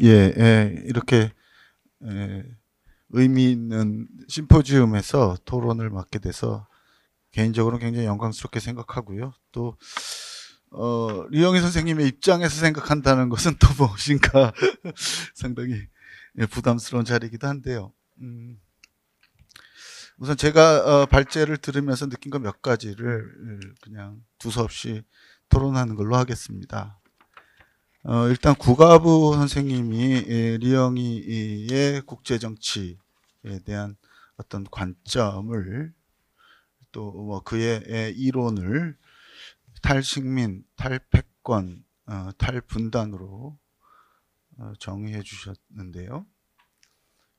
예, 예, 이렇게 의미 있는 심포지움에서 토론을 맡게 돼서 개인적으로 굉장히 영광스럽게 생각하고요. 또 리영희 선생님의 입장에서 생각한다는 것은 또 무엇인가 상당히 부담스러운 자리이기도 한데요. 우선 제가 발제를 들으면서 느낀 것 몇 가지를 그냥 두서없이 토론하는 걸로 하겠습니다. 일단 국가부 선생님이 리영이의 국제정치에 대한 어떤 관점을 또 뭐 그의 이론을 탈식민, 탈패권, 탈분단으로 정의해 주셨는데요.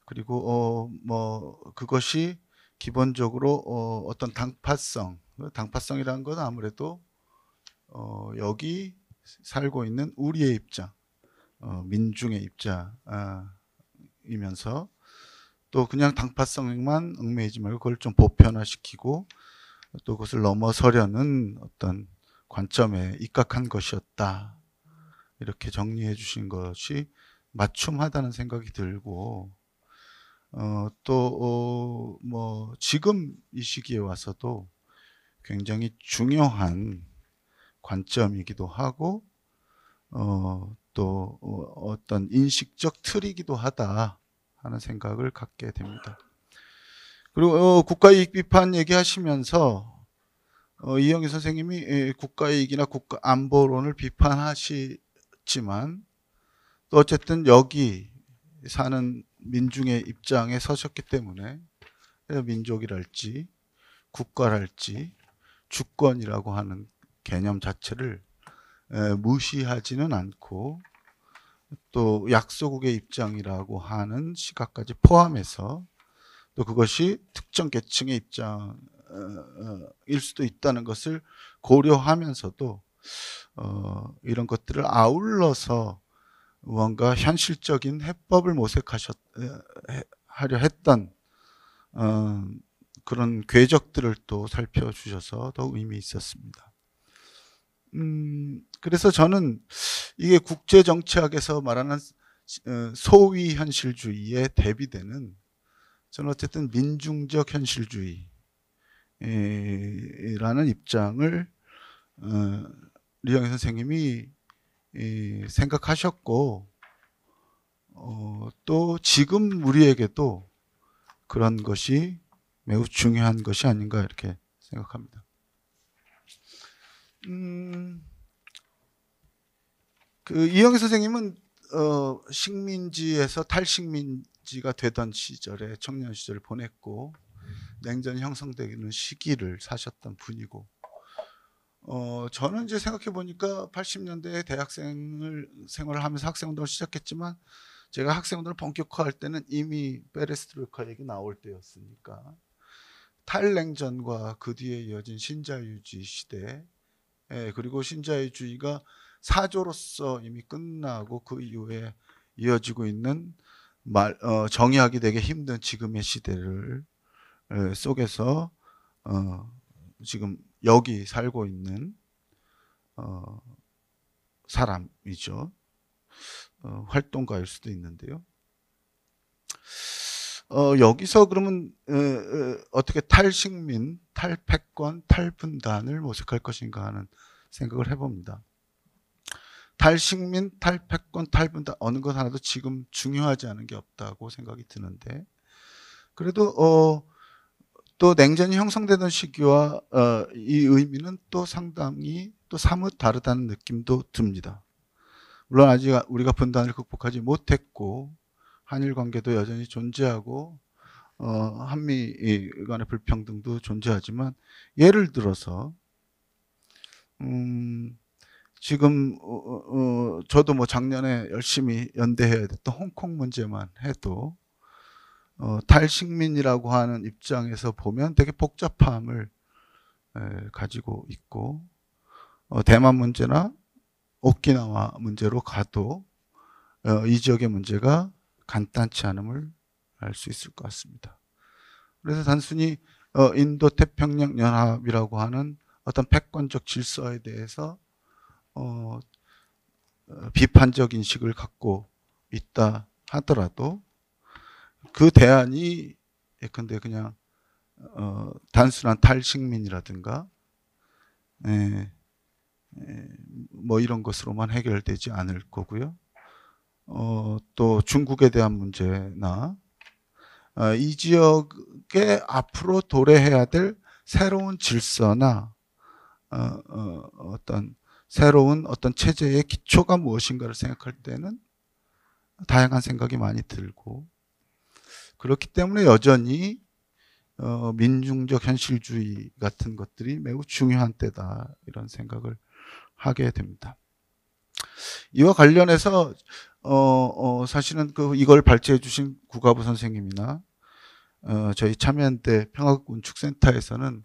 그리고 뭐 그것이 기본적으로 어떤 당파성이라는 건 아무래도 여기 살고 있는 우리의 입장, 민중의 입장이면서 또 그냥 당파성만 얽매이지 말고 그걸 좀 보편화시키고 또 그것을 넘어서려는 어떤 관점에 입각한 것이었다. 이렇게 정리해 주신 것이 맞춤하다는 생각이 들고 또 뭐 지금 이 시기에 와서도 굉장히 중요한 관점이기도 하고 또 어떤 인식적 틀이기도 하다 하는 생각을 갖게 됩니다. 그리고 국가이익 비판 얘기하시면서 이영희 선생님이 국가이익이나 국가안보론을 비판하시지만 또 어쨌든 여기 사는 민중의 입장에 서셨기 때문에 민족이랄지 국가랄지 주권이라고 하는 개념 자체를 무시하지는 않고 또 약소국의 입장이라고 하는 시각까지 포함해서 또 그것이 특정 계층의 입장일 수도 있다는 것을 고려하면서도 이런 것들을 아울러서 무언가 현실적인 해법을 모색하려 했던 그런 궤적들을 또 살펴주셔서 더욱 의미 있었습니다. 그래서 저는 이게 국제정치학에서 말하는 소위 현실주의에 대비되는 저는 어쨌든 민중적 현실주의라는 입장을 리영희 선생님이 생각하셨고 또 지금 우리에게도 그런 것이 매우 중요한 것이 아닌가 이렇게 생각합니다. 그 이영희 선생님은 식민지에서 탈식민지가 되던 시절에 청년 시절을 보냈고 냉전이 형성되는 시기를 사셨던 분이고 저는 이제 생각해 보니까 80년대에 생활을 하면서 학생운동을 시작했지만 제가 학생운동을 본격화할 때는 이미 페레스트로이카 얘기 나올 때였으니까 탈냉전과 그 뒤에 이어진 신자유주의 시대 그리고 신자유주의가 사조로서 이미 끝나고 그 이후에 이어지고 있는 정의하기 되게 힘든 지금의 시대를 속에서 지금 여기 살고 있는 사람이죠. 활동가일 수도 있는데요. 여기서 그러면 어떻게 탈식민, 탈패권, 탈분단을 모색할 것인가 하는 생각을 해봅니다. 탈식민, 탈패권, 탈분단 어느 것 하나도 지금 중요하지 않은 게 없다고 생각이 드는데 그래도 또 냉전이 형성되던 시기와 이 의미는 또 상당히 또 사뭇 다르다는 느낌도 듭니다. 물론 아직 우리가 분단을 극복하지 못했고 한일 관계도 여전히 존재하고 한미 간의 불평등도 존재하지만 예를 들어서 지금 저도 뭐 작년에 열심히 연대해야 됐던 홍콩 문제만 해도 탈식민이라고 하는 입장에서 보면 되게 복잡함을 가지고 있고 대만 문제나 오키나와 문제로 가도 이 지역의 문제가 간단치 않음을 알 수 있을 것 같습니다. 그래서 단순히 인도 태평양 연합이라고 하는 어떤 패권적 질서에 대해서 비판적 인식을 갖고 있다 하더라도 그 대안이 예컨대 그냥 단순한 탈식민이라든가 뭐 이런 것으로만 해결되지 않을 거고요. 또 중국에 대한 문제나 이 지역에 앞으로 도래해야 될 새로운 질서나 어떤 새로운 어떤 체제의 기초가 무엇인가를 생각할 때는 다양한 생각이 많이 들고, 그렇기 때문에 여전히 민중적 현실주의 같은 것들이 매우 중요한 때다, 이런 생각을 하게 됩니다. 이와 관련해서 사실은 이걸 발제해 주신 구가부 선생님이나 저희 참여연대 평화건축센터에서는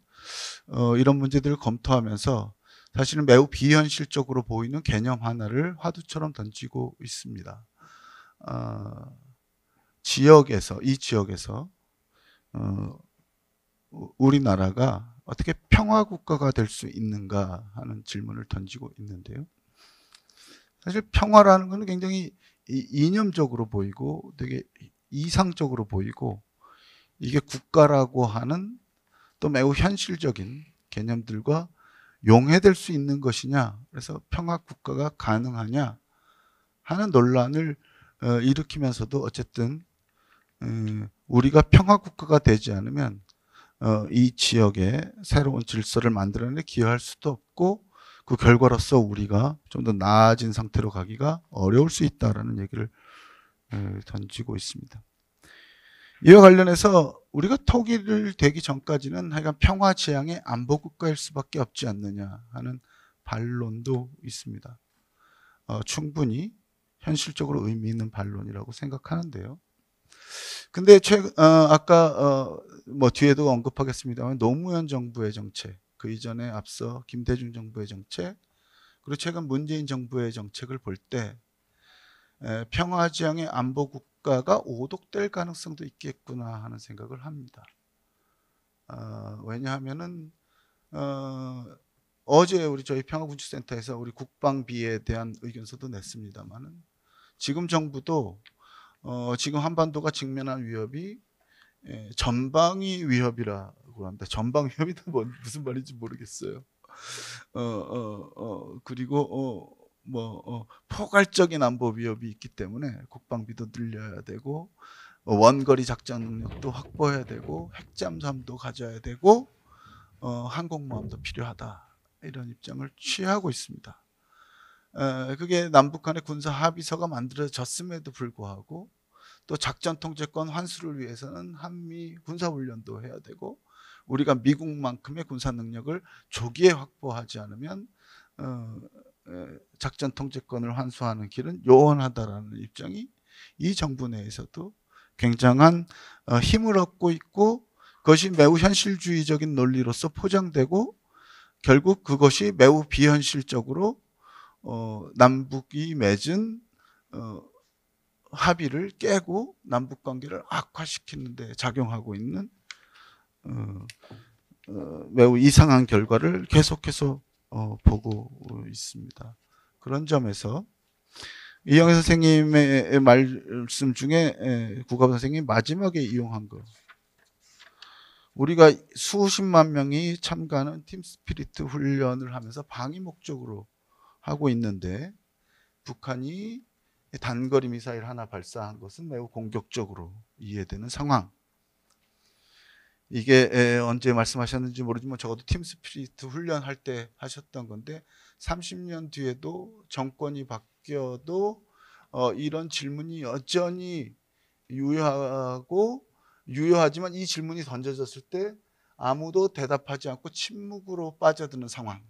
이런 문제들을 검토하면서 사실은 매우 비현실적으로 보이는 개념 하나를 화두처럼 던지고 있습니다. 이 지역에서 우리나라가 어떻게 평화국가가 될 수 있는가 하는 질문을 던지고 있는데요. 사실 평화라는 것은 굉장히 이념적으로 보이고 되게 이상적으로 보이고, 이게 국가라고 하는 또 매우 현실적인 개념들과 용해될 수 있는 것이냐, 그래서 평화국가가 가능하냐 하는 논란을 일으키면서도 어쨌든 우리가 평화국가가 되지 않으면 이 지역에 새로운 질서를 만들어내 기여할 수도 없고, 그 결과로서 우리가 좀 더 나아진 상태로 가기가 어려울 수 있다라는 얘기를 던지고 있습니다. 이와 관련해서 우리가 통일을 되기 전까지는 하여간 평화지향의 안보국가일 수밖에 없지 않느냐 하는 반론도 있습니다. 충분히 현실적으로 의미 있는 반론이라고 생각하는데요. 근데 아까 뭐 뒤에도 언급하겠습니다만 노무현 정부의 정책, 그 이전에 앞서 김대중 정부의 정책, 그리고 최근 문재인 정부의 정책을 볼 때 평화지향의 안보국가가 오독될 가능성도 있겠구나 하는 생각을 합니다. 왜냐하면은 어제 저희 평화군축센터에서 우리 국방비에 대한 의견서도 냈습니다만은, 지금 정부도 지금 한반도가 직면한 위협이 전방위 위협이라고 합니다. 전방 위협이 무슨 말인지 모르겠어요. 그리고 포괄적인 안보 위협이 있기 때문에 국방비도 늘려야 되고, 원거리 작전 능력도 확보해야 되고, 핵잠수함도 가져야 되고, 항공모함도 필요하다, 이런 입장을 취하고 있습니다. 그게 남북 간의 군사 합의서가 만들어졌음에도 불구하고 또 작전 통제권 환수를 위해서는 한미 군사훈련도 해야 되고, 우리가 미국만큼의 군사 능력을 조기에 확보하지 않으면 작전 통제권을 환수하는 길은 요원하다라는 입장이 이 정부 내에서도 굉장한 힘을 얻고 있고, 그것이 매우 현실주의적인 논리로서 포장되고, 결국 그것이 매우 비현실적으로 남북이 맺은 합의를 깨고 남북관계를 악화시키는 데 작용하고 있는 매우 이상한 결과를 계속해서 보고 있습니다. 그런 점에서 이영애 선생님의 말씀 중에 구가부 선생님이 마지막에 이용한 거, 우리가 수십만 명이 참가하는 팀스피리트 훈련을 하면서 방위 목적으로 하고 있는데 북한이 단거리 미사일 하나 발사한 것은 매우 공격적으로 이해되는 상황. 이게 언제 말씀하셨는지 모르지만 적어도 팀스피리트 훈련할 때 하셨던 건데, 30년 뒤에도 정권이 바뀌어도 이런 질문이 여전히 유효하지만 이 질문이 던져졌을 때 아무도 대답하지 않고 침묵으로 빠져드는 상황.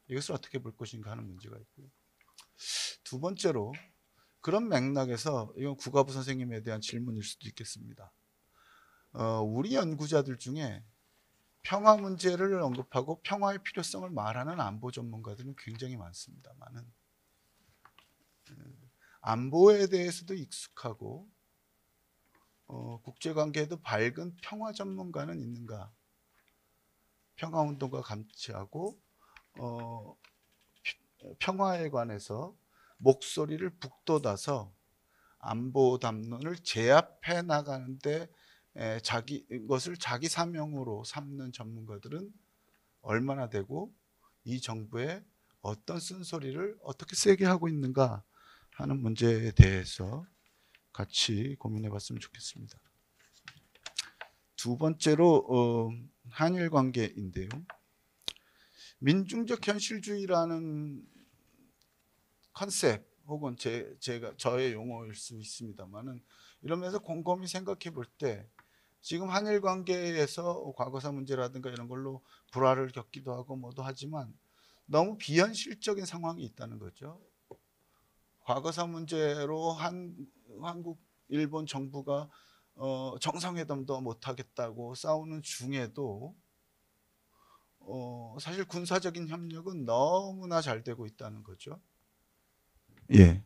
이것을 어떻게 볼 것인가 하는 문제가 있고요. 두 번째로, 그런 맥락에서 이건 구가부 선생님에 대한 질문일 수도 있겠습니다. 우리 연구자들 중에 평화 문제를 언급하고 평화의 필요성을 말하는 안보 전문가들은 굉장히 많습니다만은, 안보에 대해서도 익숙하고 국제관계에도 밝은 평화 전문가는 있는가? 평화운동과 감치하고 평화에 관해서 목소리를 북돋아서 안보 담론을 제압해 나가는데 이것을 자기 사명으로 삼는 전문가들은 얼마나 되고 이 정부에 어떤 쓴소리를 어떻게 세게 하고 있는가 하는 문제에 대해서 같이 고민해 봤으면 좋겠습니다. 두 번째로 한일 관계인데요. 민중적 현실주의라는 컨셉 혹은 저의 용어일 수 있습니다만은 이러면서 곰곰이 생각해 볼 때 지금 한일 관계에서 과거사 문제라든가 이런 걸로 불화를 겪기도 하고 뭐도 하지만 너무 비현실적인 상황이 있다는 거죠. 과거사 문제로 한국, 일본 정부가 정상회담도 못하겠다고 싸우는 중에도 사실 군사적인 협력은 너무나 잘 되고 있다는 거죠. 예.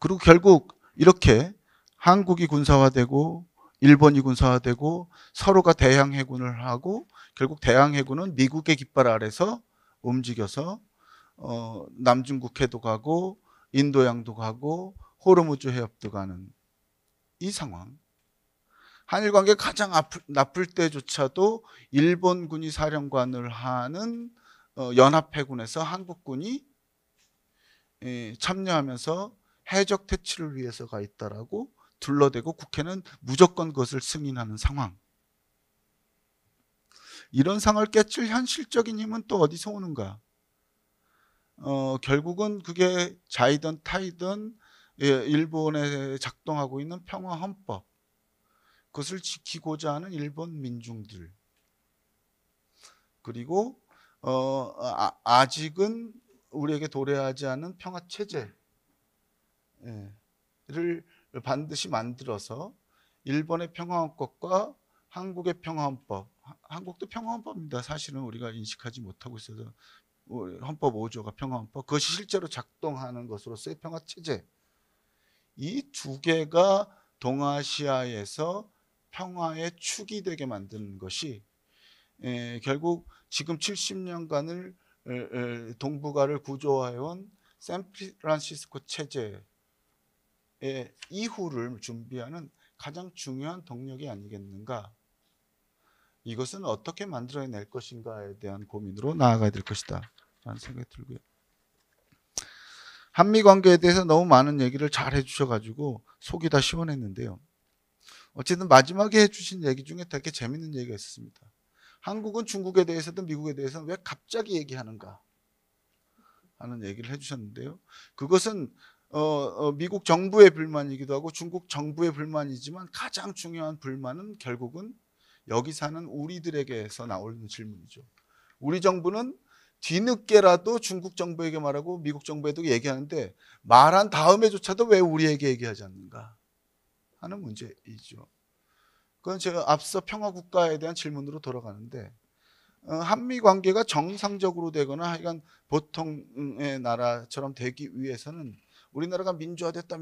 그리고 결국 이렇게 한국이 군사화되고 일본이 군사화되고 서로가 대양 해군을 하고 결국 대양 해군은 미국의 깃발 아래서 움직여서 남중국해도 가고 인도양도 가고 호르무즈 해협도 가는 이 상황. 한일 관계 가장 나쁠 때조차도 일본군이 사령관을 하는 연합해군에서 한국군이 참여하면서 해적 퇴치를 위해서 가 있다라고 둘러대고 국회는 무조건 그것을 승인하는 상황. 이런 상황을 깨칠 현실적인 힘은 또 어디서 오는가? 결국은 그게 자이든 타이든 일본에 작동하고 있는 평화헌법, 그것을 지키고자 하는 일본 민중들, 그리고 아직은 우리에게 도래하지 않은 평화체제를 반드시 만들어서 일본의 평화헌법과 한국의 평화헌법, 한국도 평화헌법입니다. 사실은 우리가 인식하지 못하고 있어서 헌법 5조가 평화헌법, 그것이 실제로 작동하는 것으로서의 평화체제, 이 두 개가 동아시아에서 평화의 축이 되게 만드는 것이 결국 지금 70년간을 동북아를 구조해온 샌프란시스코 체제의 이후를 준비하는 가장 중요한 동력이 아니겠는가. 이것은 어떻게 만들어낼 것인가에 대한 고민으로 나아가야 될 것이다 라는 생각이 들고요. 한미 관계에 대해서 너무 많은 얘기를 잘 해주셔가지고 속이 다 시원했는데요. 어쨌든 마지막에 해주신 얘기 중에 되게 재밌는 얘기가 있었습니다. 한국은 중국에 대해서든 미국에 대해서는 왜 갑자기 얘기하는가 하는 얘기를 해주셨는데요. 그것은 미국 정부의 불만이기도 하고 중국 정부의 불만이지만 가장 중요한 불만은 결국은 여기 사는 우리들에게서 나오는 질문이죠. 우리 정부는 뒤늦게라도 중국 정부에게 말하고 미국 정부에도 얘기하는데 말한 다음에조차도 왜 우리에게 얘기하지 않는가 하는 문제이죠. 그건 제가 앞서 평화국가에 대한 질문으로 돌아가는데 한미 관계가 정상적으로 되거나 하여간 보통의 나라처럼 되기 위해서는 우리나라가 민주화됐다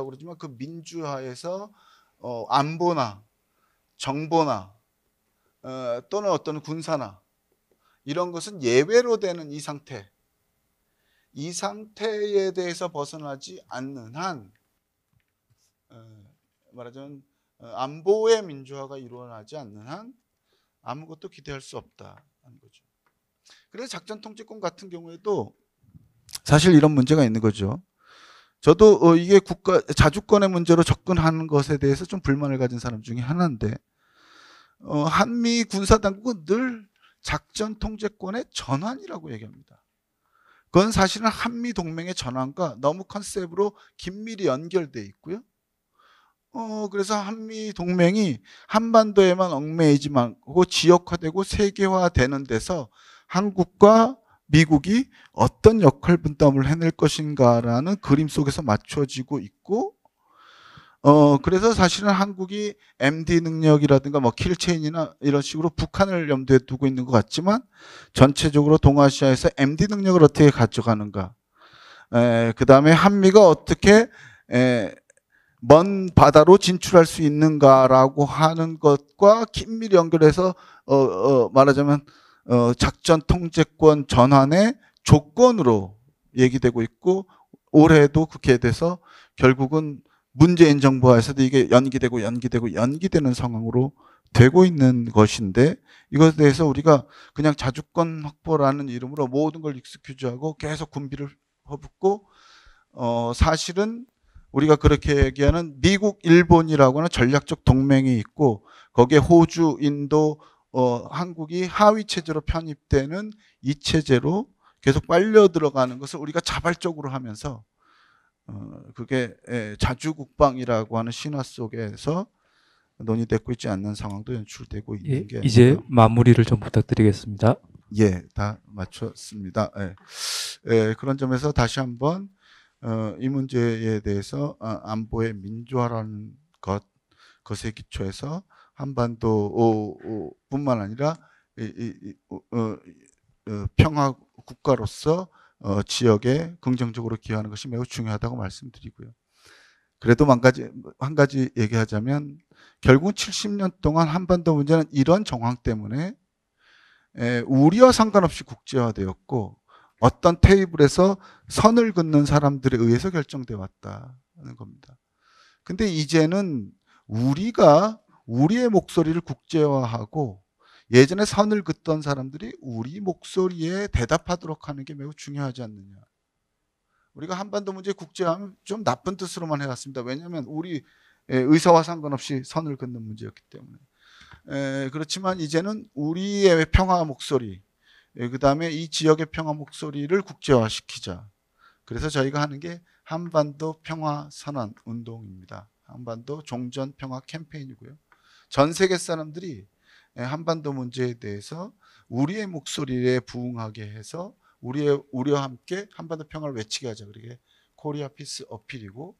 그러지만 그 민주화에서 안보나 정보나 또는 어떤 군사나 이런 것은 예외로 되는 이 상태에 대해서 벗어나지 않는 한 말하자면 안보의 민주화가 일어나지 않는 한 아무것도 기대할 수 없다는 거죠. 그래서 작전 통제권 같은 경우에도 사실 이런 문제가 있는 거죠. 저도 이게 국가 자주권의 문제로 접근하는 것에 대해서 좀 불만을 가진 사람 중에 하나인데 한미 군사당국은 늘 작전 통제권의 전환이라고 얘기합니다. 그건 사실은 한미 동맹의 전환과 너무 컨셉으로 긴밀히 연결돼 있고요. 그래서 한미 동맹이 한반도에만 얽매이지 말고 지역화되고 세계화되는 데서 한국과 미국이 어떤 역할 분담을 해낼 것인가라는 그림 속에서 맞춰지고 있고, 그래서 사실은 한국이 MD 능력이라든가 뭐 킬체인이나 이런 식으로 북한을 염두에 두고 있는 것 같지만 전체적으로 동아시아에서 MD 능력을 어떻게 가져가는가, 그 다음에 한미가 어떻게 먼 바다로 진출할 수 있는가라고 하는 것과 긴밀히 연결해서 말하자면 작전 통제권 전환의 조건으로 얘기되고 있고 올해도 그렇게 돼서 결국은 문재인 정부 하에서도 이게 연기되는 상황으로 되고 있는 것인데 이것에 대해서 우리가 그냥 자주권 확보라는 이름으로 모든 걸 익스큐즈하고 계속 군비를 퍼붓고 사실은 우리가 그렇게 얘기하는 미국, 일본이라고 하는 전략적 동맹이 있고 거기에 호주, 인도, 한국이 하위 체제로 편입되는 이 체제로 계속 빨려 들어가는 것을 우리가 자발적으로 하면서 그게 자주국방이라고 하는 신화 속에서 논의되고 있지 않는 상황도 연출되고 있는 게 이제 아닌가. 마무리를 좀 부탁드리겠습니다. 예, 다 맞췄습니다. 그런 점에서 다시 한번 이 문제에 대해서 안보의 민주화라는 것에 기초해서 한반도뿐만 아니라 평화 국가로서 지역에 긍정적으로 기여하는 것이 매우 중요하다고 말씀드리고요. 그래도 한 가지 얘기하자면 결국 70년 동안 한반도 문제는 이런 정황 때문에 우리와 상관없이 국제화되었고 어떤 테이블에서 선을 긋는 사람들에 의해서 결정되어 왔다는 겁니다. 근데 이제는 우리가 우리의 목소리를 국제화하고 예전에 선을 긋던 사람들이 우리 목소리에 대답하도록 하는 게 매우 중요하지 않느냐. 우리가 한반도 문제 국제화하면 좀 나쁜 뜻으로만 해왔습니다. 왜냐하면 우리 의사와 상관없이 선을 긋는 문제였기 때문에. 그렇지만 이제는 우리의 평화 목소리, 그 다음에 이 지역의 평화 목소리를 국제화시키자. 그래서 저희가 하는 게 한반도 평화 선언 운동입니다. 한반도 종전 평화 캠페인이고요. 전 세계 사람들이 한반도 문제에 대해서 우리의 목소리에 부응하게 해서 우리와 함께 한반도 평화를 외치게 하자. 그게 코리아 피스 어필이고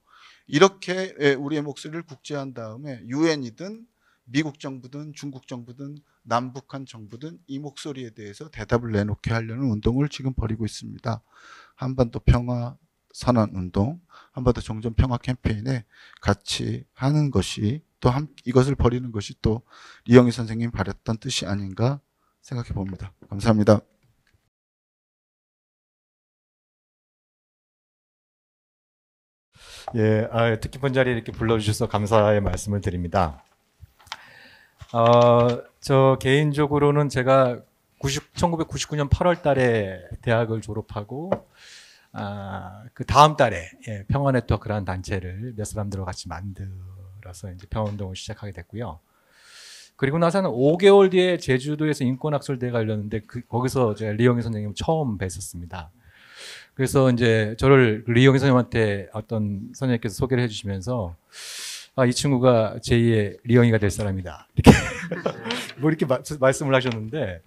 이렇게 우리의 목소리를 국제화한 다음에 유엔이든 미국 정부든 중국 정부든 남북한 정부든 이 목소리에 대해서 대답을 내놓게 하려는 운동을 지금 벌이고 있습니다. 한반도 평화 선언 운동, 한반도 종전 평화 캠페인에 같이 하는 것이 또 이것을 벌이는 것이 또 이영희 선생님이 바랬던 뜻이 아닌가 생각해 봅니다. 감사합니다. 예, 뜻깊은 자리에 이렇게 불러주셔서 감사의 말씀을 드립니다. 저 개인적으로는 제가 1999년 8월 달에 대학을 졸업하고, 그 다음 달에 평화네트워크라는 단체를 몇 사람들과 같이 만들어서 이제 평화운동을 시작하게 됐고요. 그리고 나서는 5개월 뒤에 제주도에서 인권학술대회가 열렸는데 거기서 제가 리영희 선생님 처음 뵀었습니다. 그래서 이제 저를 리영희 선생님한테 어떤 선생님께서 소개를 해주시면서 이 친구가 제2의 리영희가 될 사람이다. 이렇게 뭐 이렇게 말씀을 하셨는데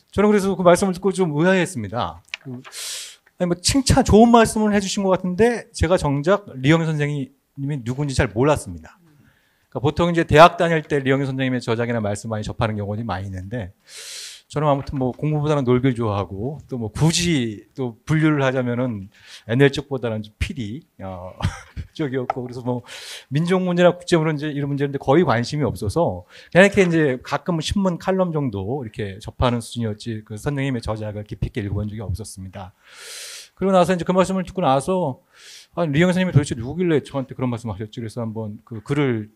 저는 그래서 그 말씀을 듣고 좀 의아했습니다. 뭐 칭찬 좋은 말씀을 해주신 것 같은데 제가 정작 리영희 선생님이 누군지 잘 몰랐습니다. 그러니까 보통 이제 대학 다닐 때 리영희 선생님의 저작이나 말씀 많이 접하는 경우들이 많이 있는데 저는 아무튼 뭐 공부보다는 놀기를 좋아하고 또 뭐 굳이 또 분류를 하자면은 NL 쪽보다는 좀 PD 쪽이었고 그래서 뭐 민족 문제나 국제 문제 이런 문제인데 거의 관심이 없어서 그냥 이렇게 이제 가끔 신문 칼럼 정도 이렇게 접하는 수준이었지 그 선생님의 저작을 깊이 있게 읽어본 적이 없었습니다. 그러고 나서 이제 그 말씀을 듣고 나서 리영 선생님이 도대체 누구길래 저한테 그런 말씀을 하셨지 그래서 한번 그 글을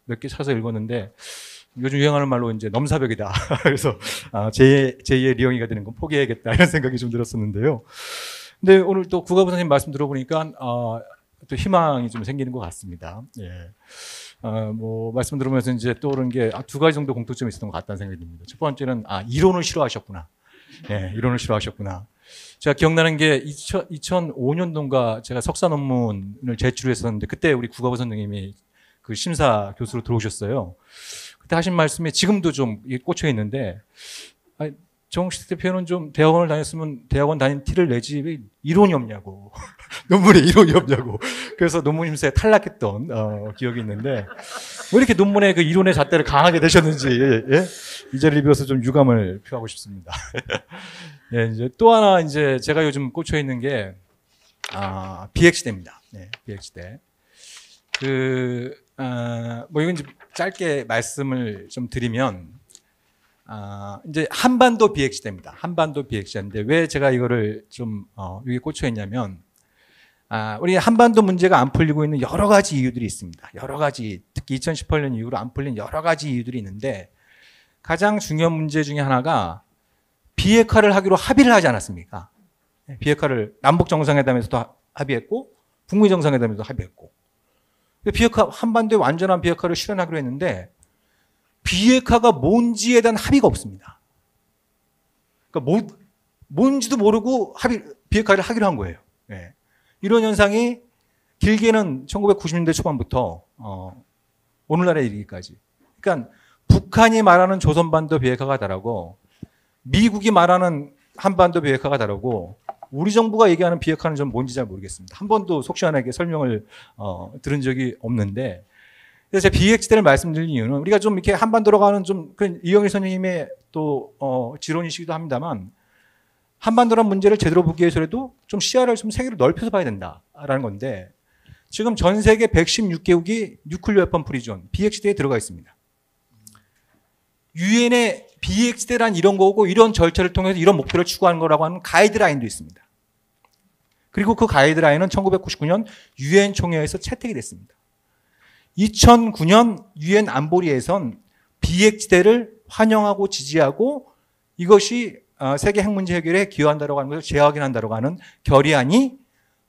몇 개 찾아서 읽었는데 요즘 유행하는 말로 이제 넘사벽이다. 그래서 제2의 리영이가 되는 건 포기해야겠다 이런 생각이 좀 들었었는데요. 근데 오늘 또 국가부 선생님 말씀 들어보니까 또 희망이 좀 생기는 것 같습니다. 예. 뭐 말씀 들으면서 이제 떠오르는 게 두 가지 정도 공통점이 있었던 것 같다는 생각이 듭니다. 첫 번째는 이론을 싫어하셨구나. 예, 이론을 싫어하셨구나. 제가 기억나는 게 2005년도인가 제가 석사 논문을 제출했었는데 그때 우리 국가부 선생님이 그 심사 교수로 들어오셨어요. 그때 하신 말씀이 지금도 좀 꽂혀 있는데, 정식 대표는 좀 대학원을 다녔으면 대학원 다닌 티를 내지 왜 이론이 없냐고. 논문에 이론이 없냐고. 그래서 논문 심사에 탈락했던 기억이 있는데, 왜 이렇게 논문에 그 이론의 잣대를 강하게 되셨는지, 예? 이 자리를 비워서 좀 유감을 표하고 싶습니다. 예, 이제 또 하나 이제 제가 요즘 꽂혀 있는 게, BX대입니다. 네, BX대. 뭐 이건 이제 짧게 말씀을 좀 드리면, 이제 한반도 비핵시대입니다. 한반도 비핵시대인데 왜 제가 이거를 좀 여기 꽂혀 있냐면 우리 한반도 문제가 안 풀리고 있는 여러 가지 이유들이 있습니다. 여러 가지, 특히 2018년 이후로 안 풀린 여러 가지 이유들이 있는데 가장 중요한 문제 중에 하나가 비핵화를 하기로 합의를 하지 않았습니까? 비핵화를 남북 정상회담에서도 합의했고 북미 정상회담에서도 합의했고 비핵화 한반도의 완전한 비핵화를 실현하기로 했는데 비핵화가 뭔지에 대한 합의가 없습니다. 그러니까 뭔지도 모르고 비핵화를 하기로 한 거예요. 네. 이런 현상이 길게는 1990년대 초반부터 오늘날에 이르기까지. 그러니까 북한이 말하는 조선반도 비핵화가 다르고 미국이 말하는 한반도 비핵화가 다르고 우리 정부가 얘기하는 비핵화는 좀 뭔지 잘 모르겠습니다. 한 번도 속 시원하게 설명을 들은 적이 없는데 그래서 제가 비핵시대를 말씀드린 이유는 우리가 좀 이렇게 한반도로 가는 좀 이영일 선생님의 또 지론이시기도 합니다만 한반도란 문제를 제대로 보기 위해서라도 좀 시야를 좀 세계로 넓혀서 봐야 된다라는 건데 지금 전 세계 116개국이 뉴클리어 웨폰 프리존 비핵시대에 들어가 있습니다. 유엔의 비핵시대란 이런 거고 이런 절차를 통해서 이런 목표를 추구하는 거라고 하는 가이드라인도 있습니다. 그리고 그 가이드라인은 1999년 유엔 총회에서 채택이 됐습니다. 2009년 유엔 안보리에선 비핵시대를 환영하고 지지하고 이것이 세계 핵 문제 해결에 기여한다고 하는 것을 재확인한다고 하는 결의안이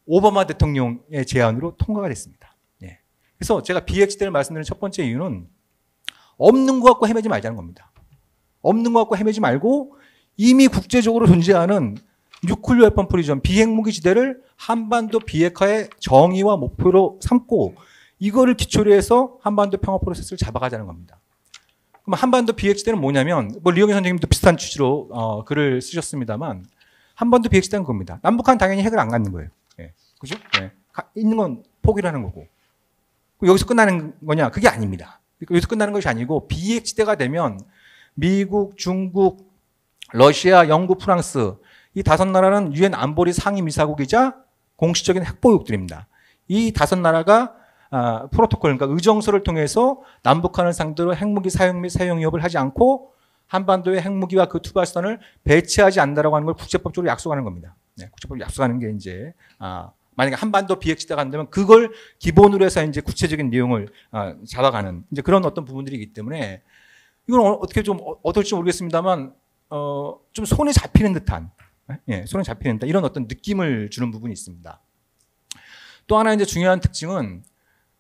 오바마 대통령의 제안으로 통과가 됐습니다. 예. 그래서 제가 비핵시대를 말씀드리는 첫 번째 이유는 없는 것 갖고 헤매지 말자는 겁니다. 없는 것 갖고 헤매지 말고 이미 국제적으로 존재하는 뉴클리어 웨폰 프리존 비핵무기 지대를 한반도 비핵화의 정의와 목표로 삼고 이거를 기초로 해서 한반도 평화 프로세스를 잡아가자는 겁니다. 그럼 한반도 비핵시대는 뭐냐면 리영애 선생님도 비슷한 취지로 글을 쓰셨습니다만 한반도 비핵시대는 그겁니다. 남북한 당연히 핵을 안 갖는 거예요. 예. 그죠? 예. 있는 건 포기를 하는 거고. 여기서 끝나는 거냐? 그게 아닙니다. 여기서 끝나는 것이 아니고 비핵시대가 되면 미국, 중국, 러시아, 영국, 프랑스 이 5나라는 유엔 안보리 상임이사국이자 공식적인 핵보유국들입니다. 이 5나라가 프로토콜, 그러니까 의정서를 통해서 남북한을 상대로 핵무기 사용 및 사용 위협을 하지 않고 한반도의 핵무기와 그 투발선을 배치하지 않는다라고 하는 걸 국제법적으로 약속하는 겁니다. 네, 국제법으로 약속하는 게 이제 만약에 한반도 비핵시대가 안 되면 그걸 기본으로 해서 이제 구체적인 내용을 잡아가는 이제 그런 어떤 부분들이기 때문에 이건 어떻게 좀 어떨지 모르겠습니다만 좀 손에 잡히는 듯한 예, 손에 잡히는 듯한 이런 어떤 느낌을 주는 부분이 있습니다. 또 하나 이제 중요한 특징은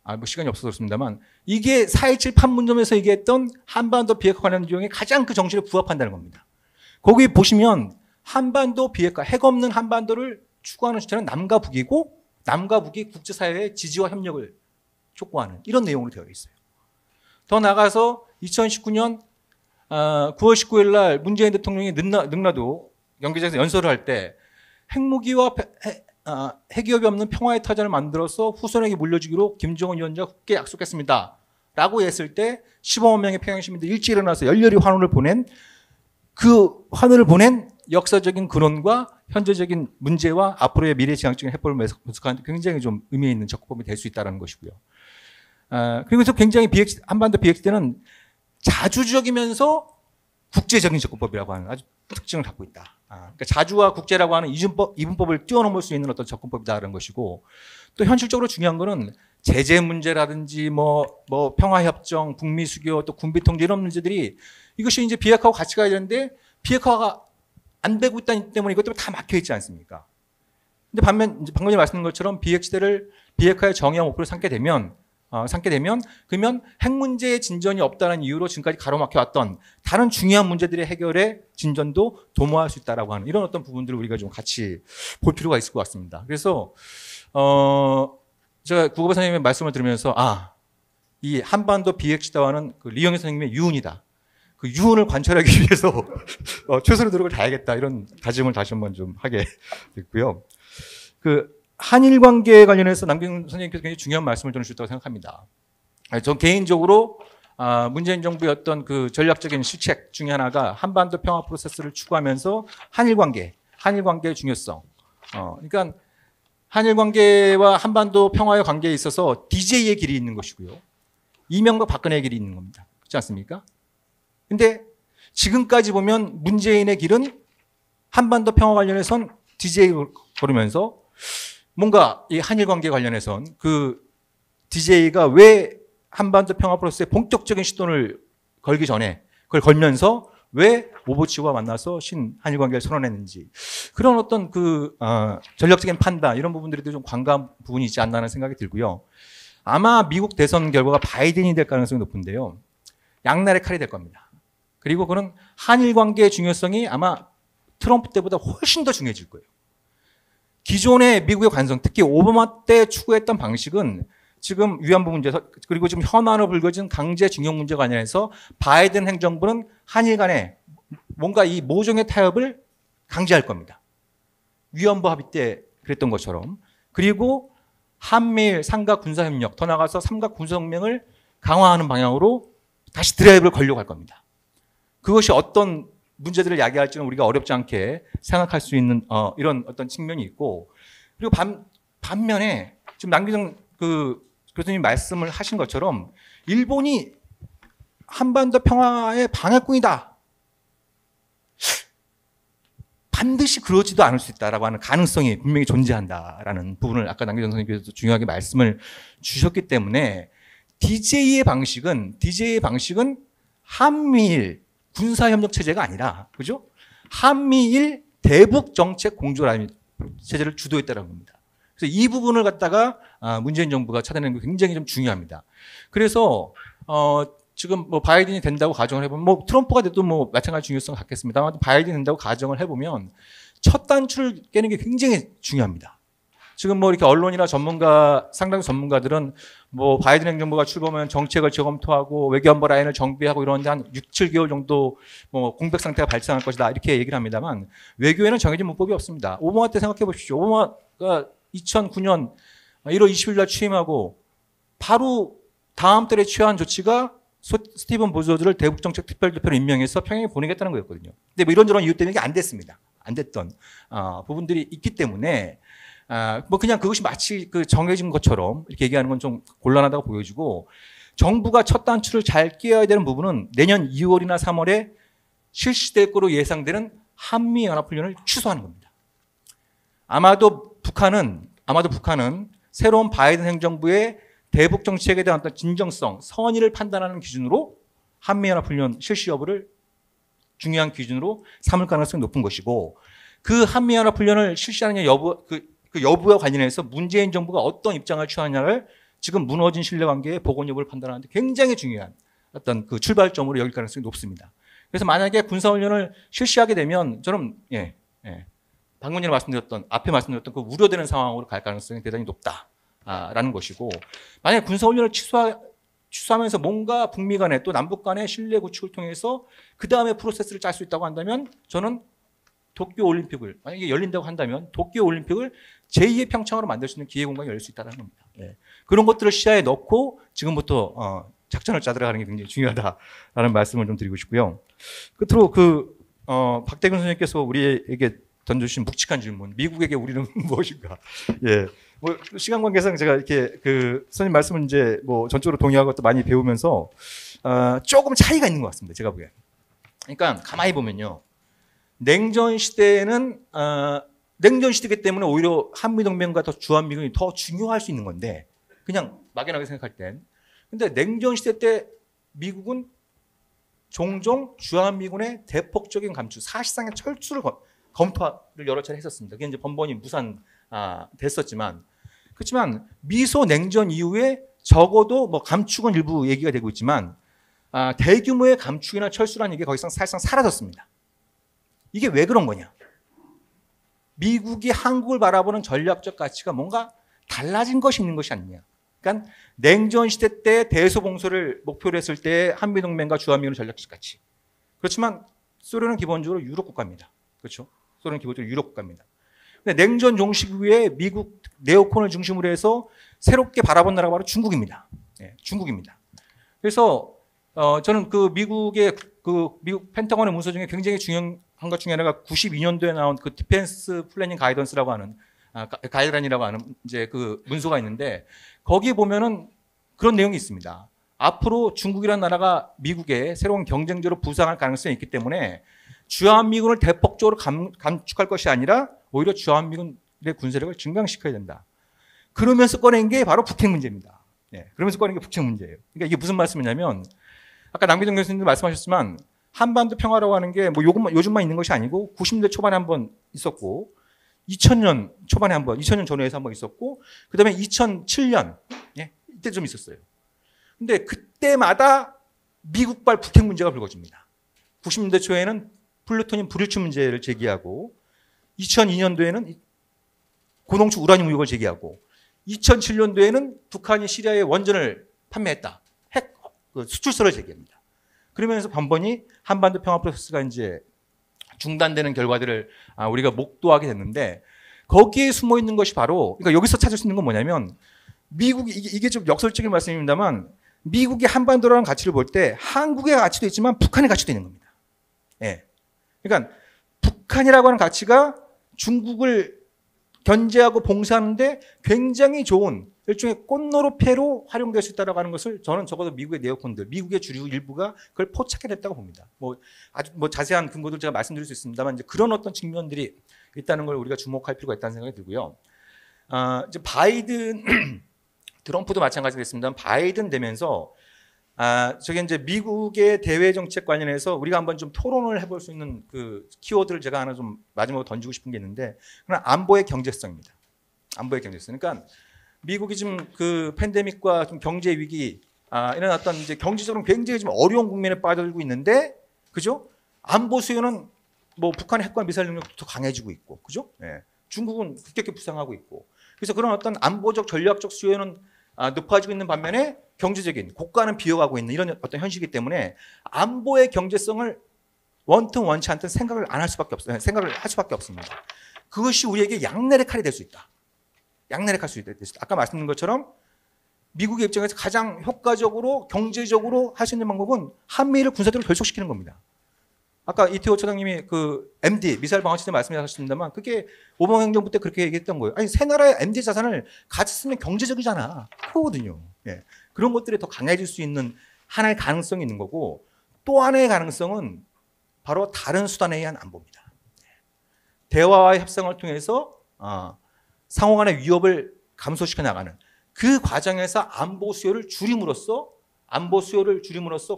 뭐 시간이 없어서 그렇습니다만 이게 4.27 판문점에서 얘기했던 한반도 비핵화 관련 내용에 가장 그 정신에 부합한다는 겁니다. 거기 보시면 한반도 비핵화, 핵 없는 한반도를 추구하는 주체는 남과 북이고 남과 북이 국제사회의 지지와 협력을 촉구하는 이런 내용으로 되어 있어요. 더 나아가서 2019년 9월 19일 날 문재인 대통령이 능라도 경기장에서 연설을 할 때 핵무기와 핵위협이 없는 평화의 타전을 만들어서 후손에게 물려주기로 김정은 위원장과 굳게 약속했습니다. 라고 했을 때 15만 명의 평양 시민들이 일찍 일어나서 열렬히 환호를 보낸 그 환호를 보낸 역사적인 근원과 현재적인 문제와 앞으로의 미래지향적인 해법을 모색하는 굉장히 좀 의미 있는 적법이 될 수 있다는 것이고요. 그리고 굉장히 한반도 비핵시대는 자주적이면서 국제적인 접근법이라고 하는 아주 특징을 갖고 있다. 그러니까 자주와 국제라고 하는 이분법을 뛰어넘을 수 있는 어떤 접근법이다라는 것이고 또 현실적으로 중요한 거는 제재 문제라든지 뭐 평화협정, 북미 수교, 또 군비 통제 이런 문제들이 이것이 이제 비핵화하고 같이 가야 되는데 비핵화가 안 되고 있다니 때문에 이것 때문에 다 막혀 있지 않습니까? 근데 반면 이제 방금 전에 말씀드린 것처럼 비핵화의 정의와 목표를 삼게 되면 그러면 핵 문제의 진전이 없다는 이유로 지금까지 가로막혀 왔던 다른 중요한 문제들의 해결에 진전도 도모할 수 있다라고 하는 이런 어떤 부분들을 우리가 좀 같이 볼 필요가 있을 것 같습니다. 그래서 제가 국어부 선생님의 말씀을 들으면서 이 한반도 비핵시대와는 그 리영애 선생님의 유언이다. 그 유언을 관철하기 위해서 최선의 노력을 다해야겠다 이런 다짐을 다시 한번 좀 하게 됐고요. 한일 관계에 관련해서 남경 선생님께서 굉장히 중요한 말씀을 전해주셨다고 생각합니다. 전 개인적으로 문재인 정부의 어떤 그 전략적인 실책 중에 하나가 한반도 평화 프로세스를 추구하면서 한일 관계의 중요성. 그러니까 한일 관계와 한반도 평화의 관계에 있어서 DJ의 길이 있는 것이고요. 이명박 박근혜의 길이 있는 겁니다. 그렇지 않습니까? 근데 지금까지 보면 문재인의 길은 한반도 평화 관련해선 DJ 걸으면서 뭔가 이 한일 관계 관련해선 그 DJ가 왜 한반도 평화 프로세스에 본격적인 시도를 걸기 전에 그걸 걸면서 왜 오보치와 만나서 한일 관계를 선언했는지 그런 어떤 전략적인 판단 이런 부분들이 좀 관감 부분이 있지 않나 하는 생각이 들고요. 아마 미국 대선 결과가 바이든이 될 가능성이 높은데요. 양날의 칼이 될 겁니다. 그리고 그는 한일 관계의 중요성이 아마 트럼프 때보다 훨씬 더 중요해질 거예요. 기존의 미국의 관성, 특히 오바마 때 추구했던 방식은 지금 위안부 문제 그리고 지금 현안으로 불거진 강제징용 문제 관련해서 바이든 행정부는 한일 간에 뭔가 이 모종의 타협을 강제할 겁니다. 위안부 합의 때 그랬던 것처럼. 그리고 한미일 삼각 군사협력, 더 나아가서 삼각 군사동맹을 강화하는 방향으로 다시 드라이브를 걸려고 할 겁니다. 그것이 어떤 문제들을 야기할지는 우리가 어렵지 않게 생각할 수 있는 이런 어떤 측면이 있고, 그리고 반면에 지금 남기정 교수님 말씀을 하신 것처럼 일본이 한반도 평화의 방해꾼이다. 반드시 그러지도 않을 수 있다라고 하는 가능성이 분명히 존재한다라는 부분을 아까 남기정 선생님께서 중요하게 말씀을 주셨기 때문에 DJ의 방식은 한미일 군사협력 체제가 아니라, 그죠? 한미일 대북 정책 공조라는 체제를 주도했다는 겁니다. 그래서 이 부분을 갖다가 문재인 정부가 찾아내는 게 굉장히 좀 중요합니다. 그래서 지금 뭐 바이든이 된다고 가정을 해보면 뭐 트럼프가 돼도 뭐 마찬가지 중요성을 갖겠습니다만 바이든이 된다고 가정을 해보면 첫 단추를 깨는 게 굉장히 중요합니다. 지금 뭐 이렇게 언론이나 상당 전문가들은 뭐 바이든 행정부가 출범하면 정책을 재검토하고 외교안보 라인을 정비하고 이러는데 한 6, 7개월 정도 뭐 공백 상태가 발생할 것이다 이렇게 얘기를 합니다만 외교에는 정해진 문법이 없습니다. 오바마 때 생각해 보십시오. 오바마가 2009년 1월 20일 날 취임하고 바로 다음 달에 취한 조치가 스티븐 보조드를 대북정책 특별대표로 임명해서 평양에 보내겠다는 거였거든요. 근데 뭐 이런저런 이유 때문에 이게 안 됐습니다. 안 됐던 부분들이 있기 때문에 뭐 그냥 그것이 마치 정해진 것처럼 이렇게 얘기하는 건 좀 곤란하다고 보여지고, 정부가 첫 단추를 잘 끼워야 되는 부분은 내년 2월이나 3월에 실시될 거로 예상되는 한미연합훈련을 취소하는 겁니다. 아마도 북한은 새로운 바이든 행정부의 대북 정책에 대한 어떤 진정성, 선의를 판단하는 기준으로 한미연합훈련 실시 여부를 중요한 기준으로 삼을 가능성이 높은 것이고, 그 한미연합훈련을 실시하는 그 여부와 관련해서 문재인 정부가 어떤 입장을 취하느냐를 지금 무너진 신뢰관계의 복원 여부를 판단하는데 굉장히 중요한 어떤 그 출발점으로 여길 가능성이 높습니다. 그래서 만약에 군사훈련을 실시하게 되면 저는 방금 전에 앞에 말씀드렸던 그 우려되는 상황으로 갈 가능성이 대단히 높다라는 것이고, 만약에 군사훈련을 취소하면서 뭔가 북미 간에 또 남북 간의 신뢰 구축을 통해서 그 다음에 프로세스를 짤 수 있다고 한다면 저는 도쿄올림픽을 만약에 열린다고 한다면 도쿄올림픽을 제2의 평창으로 만들 수 있는 기회 공간이 열릴 수 있다는 겁니다. 그런 것들을 시야에 넣고 지금부터 작전을 짜들어가는 게 굉장히 중요하다라는 말씀을 좀 드리고 싶고요. 끝으로 박대균 선생님께서 우리에게 던져주신 묵직한 질문, 미국에게 우리는 무엇인가? 뭐 시간 관계상 제가 이렇게 선생님 말씀은 이제 뭐 전적으로 동의하고 또 많이 배우면서 조금 차이가 있는 것 같습니다. 제가 보기엔. 그러니까 가만히 보면요. 냉전 시대에는 냉전 시대이기 때문에 오히려 한미동맹과 더 주한미군이 더 중요할 수 있는 건데, 그냥 막연하게 생각할 땐. 근데 냉전 시대 때 미국은 종종 주한미군의 대폭적인 감축, 사실상의 철수를 검토를 여러 차례 했었습니다. 그게 이제 번번이 됐었지만, 그렇지만 미소 냉전 이후에 적어도 뭐 감축은 일부 얘기가 되고 있지만 대규모의 감축이나 철수라는 얘기가 거기서 사실상 사라졌습니다. 이게 왜 그런 거냐? 미국이 한국을 바라보는 전략적 가치가 뭔가 달라진 것이 있는 것이 아니냐. 그러니까 냉전 시대 때 대소봉소를 목표로 했을 때 한미동맹과 주한미군의 전략적 가치. 그렇지만 소련은 기본적으로 유럽 국가입니다. 그렇죠? 소련은 기본적으로 유럽 국가입니다. 근데 냉전 종식 이후에 미국 네오콘을 중심으로 해서 새롭게 바라본 나라가 바로 중국입니다. 중국입니다. 그래서 저는 미국 펜타곤의 문서 중에 굉장히 중요한 것 중에 하나가 92년도에 나온 그 디펜스 플래닝 가이던스라고 하는 가이드라인이라고 하는 이제 그 문서가 있는데, 거기 보면은 그런 내용이 있습니다. 앞으로 중국이라는 나라가 미국의 새로운 경쟁자로 부상할 가능성이 있기 때문에 주한미군을 대폭적으로 감축할 것이 아니라 오히려 주한미군의 군사력을 증강시켜야 된다. 그러면서 꺼낸 게 바로 북핵 문제입니다. 예, 그러면서 꺼낸 게 북핵 문제예요. 그러니까 이게 무슨 말씀이냐면 아까 남기동 교수님도 말씀하셨지만 한반도 평화라고 하는 게 뭐 요즘만 있는 것이 아니고 90년대 초반에 한번 있었고 2000년 초반에 한번 2000년 전후에서 한번 있었고 그다음에 2007년 예, 이때 좀 있었어요. 근데 그때마다 미국발 북핵 문제가 불거집니다. 90년대 초에는 플루토늄 불일치 문제를 제기하고 2002년도에는 고농축 우라늄 의혹을 제기하고 2007년도에는 북한이 시리아에 원전을 판매했다. 핵 수출서를 제기합니다. 그러면서 번번이 한반도 평화 프로세스가 이제 중단되는 결과들을 우리가 목도하게 됐는데 거기에 숨어 있는 것이 바로 그러니까 여기서 찾을 수 있는 건 뭐냐면 미국이 이게 좀 역설적인 말씀입니다만 미국이 한반도라는 가치를 볼 때 한국의 가치도 있지만 북한의 가치도 있는 겁니다. 예. 그러니까 북한이라고 하는 가치가 중국을 견제하고 봉쇄하는데 굉장히 좋은 일종의 꽃노루패로 활용될 수 있다고 하는 것을 저는 적어도 미국의 네오콘들, 미국의 주류 일부가 그걸 포착해냈다고 봅니다. 아주 자세한 근거들 제가 말씀드릴 수 있습니다만 이제 그런 어떤 측면들이 있다는 걸 우리가 주목할 필요가 있다는 생각이 들고요. 이제 바이든, 트럼프도 마찬가지겠습니다만 바이든 되면서 저게 이제 미국의 대외 정책 관련해서 우리가 한번 좀 토론을 해볼 수 있는 그 키워드를 제가 하나 좀 마지막으로 던지고 싶은 게 있는데 그건 안보의 경제성입니다. 안보의 경제성. 그러니까 미국이 지금 그 팬데믹과 좀 경제 위기 이런 어떤 이제 경제적으로 굉장히 좀 어려운 국면에 빠져들고 있는데 그죠? 안보 수요는 뭐 북한의 핵과 미사일 능력도 더 강해지고 있고 그죠? 예. 중국은 급격히 부상하고 있고 그래서 그런 어떤 안보적 전략적 수요는 높아지고 있는 반면에 경제적인 고가는 비어가고 있는 이런 어떤 현실이기 때문에 안보의 경제성을 원튼 원치 않든 생각을 안 할 수밖에 없어요. 생각을 할 수밖에 없습니다. 그것이 우리에게 양날의 칼이 될 수 있다. 양날의 칼이 될 수 있다. 아까 말씀드린 것처럼 미국의 입장에서 가장 효과적으로 경제적으로 할 수 있는 방법은 한미를 군사적으로 결속시키는 겁니다. 아까 이태호 처장님이 그 MD 미사일 방어 시스템 말씀하셨습니다만 그게 오바마 행정부 때 그렇게 얘기했던 거예요. 아니 새 나라의 MD 자산을 같이 쓰면 경제적이잖아. 그거거든요. 예. 그런 것들이 더 강해질 수 있는 하나의 가능성이 있는 거고 또 하나의 가능성은 바로 다른 수단에 의한 안보입니다. 대화와 협상을 통해서 상호 간의 위협을 감소시켜 나가는 그 과정에서 안보 수요를 줄임으로써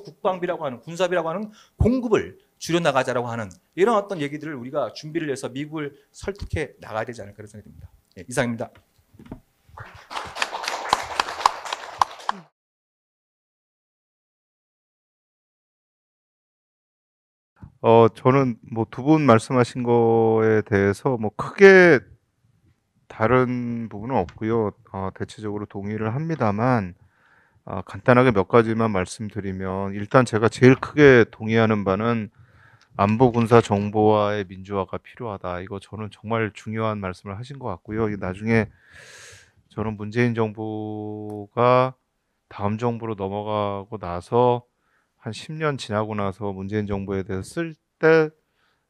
국방비라고 하는 군사비라고 하는 공급을 줄여나가자라고 하는 이런 어떤 얘기들을 우리가 준비를 해서 미국을 설득해 나가야 되지 않을까 생각이 듭니다. 예, 이상입니다. 저는 뭐 두 분 말씀하신 거에 대해서 뭐 크게 다른 부분은 없고요. 대체적으로 동의를 합니다만 간단하게 몇 가지만 말씀드리면 일단 제가 제일 크게 동의하는 바는 안보 군사 정보화의 민주화가 필요하다. 이거 저는 정말 중요한 말씀을 하신 것 같고요. 이게 나중에 저는 문재인 정부가 다음 정부로 넘어가고 나서 한 10년 지나고 나서 문재인 정부에 대해서 쓸 때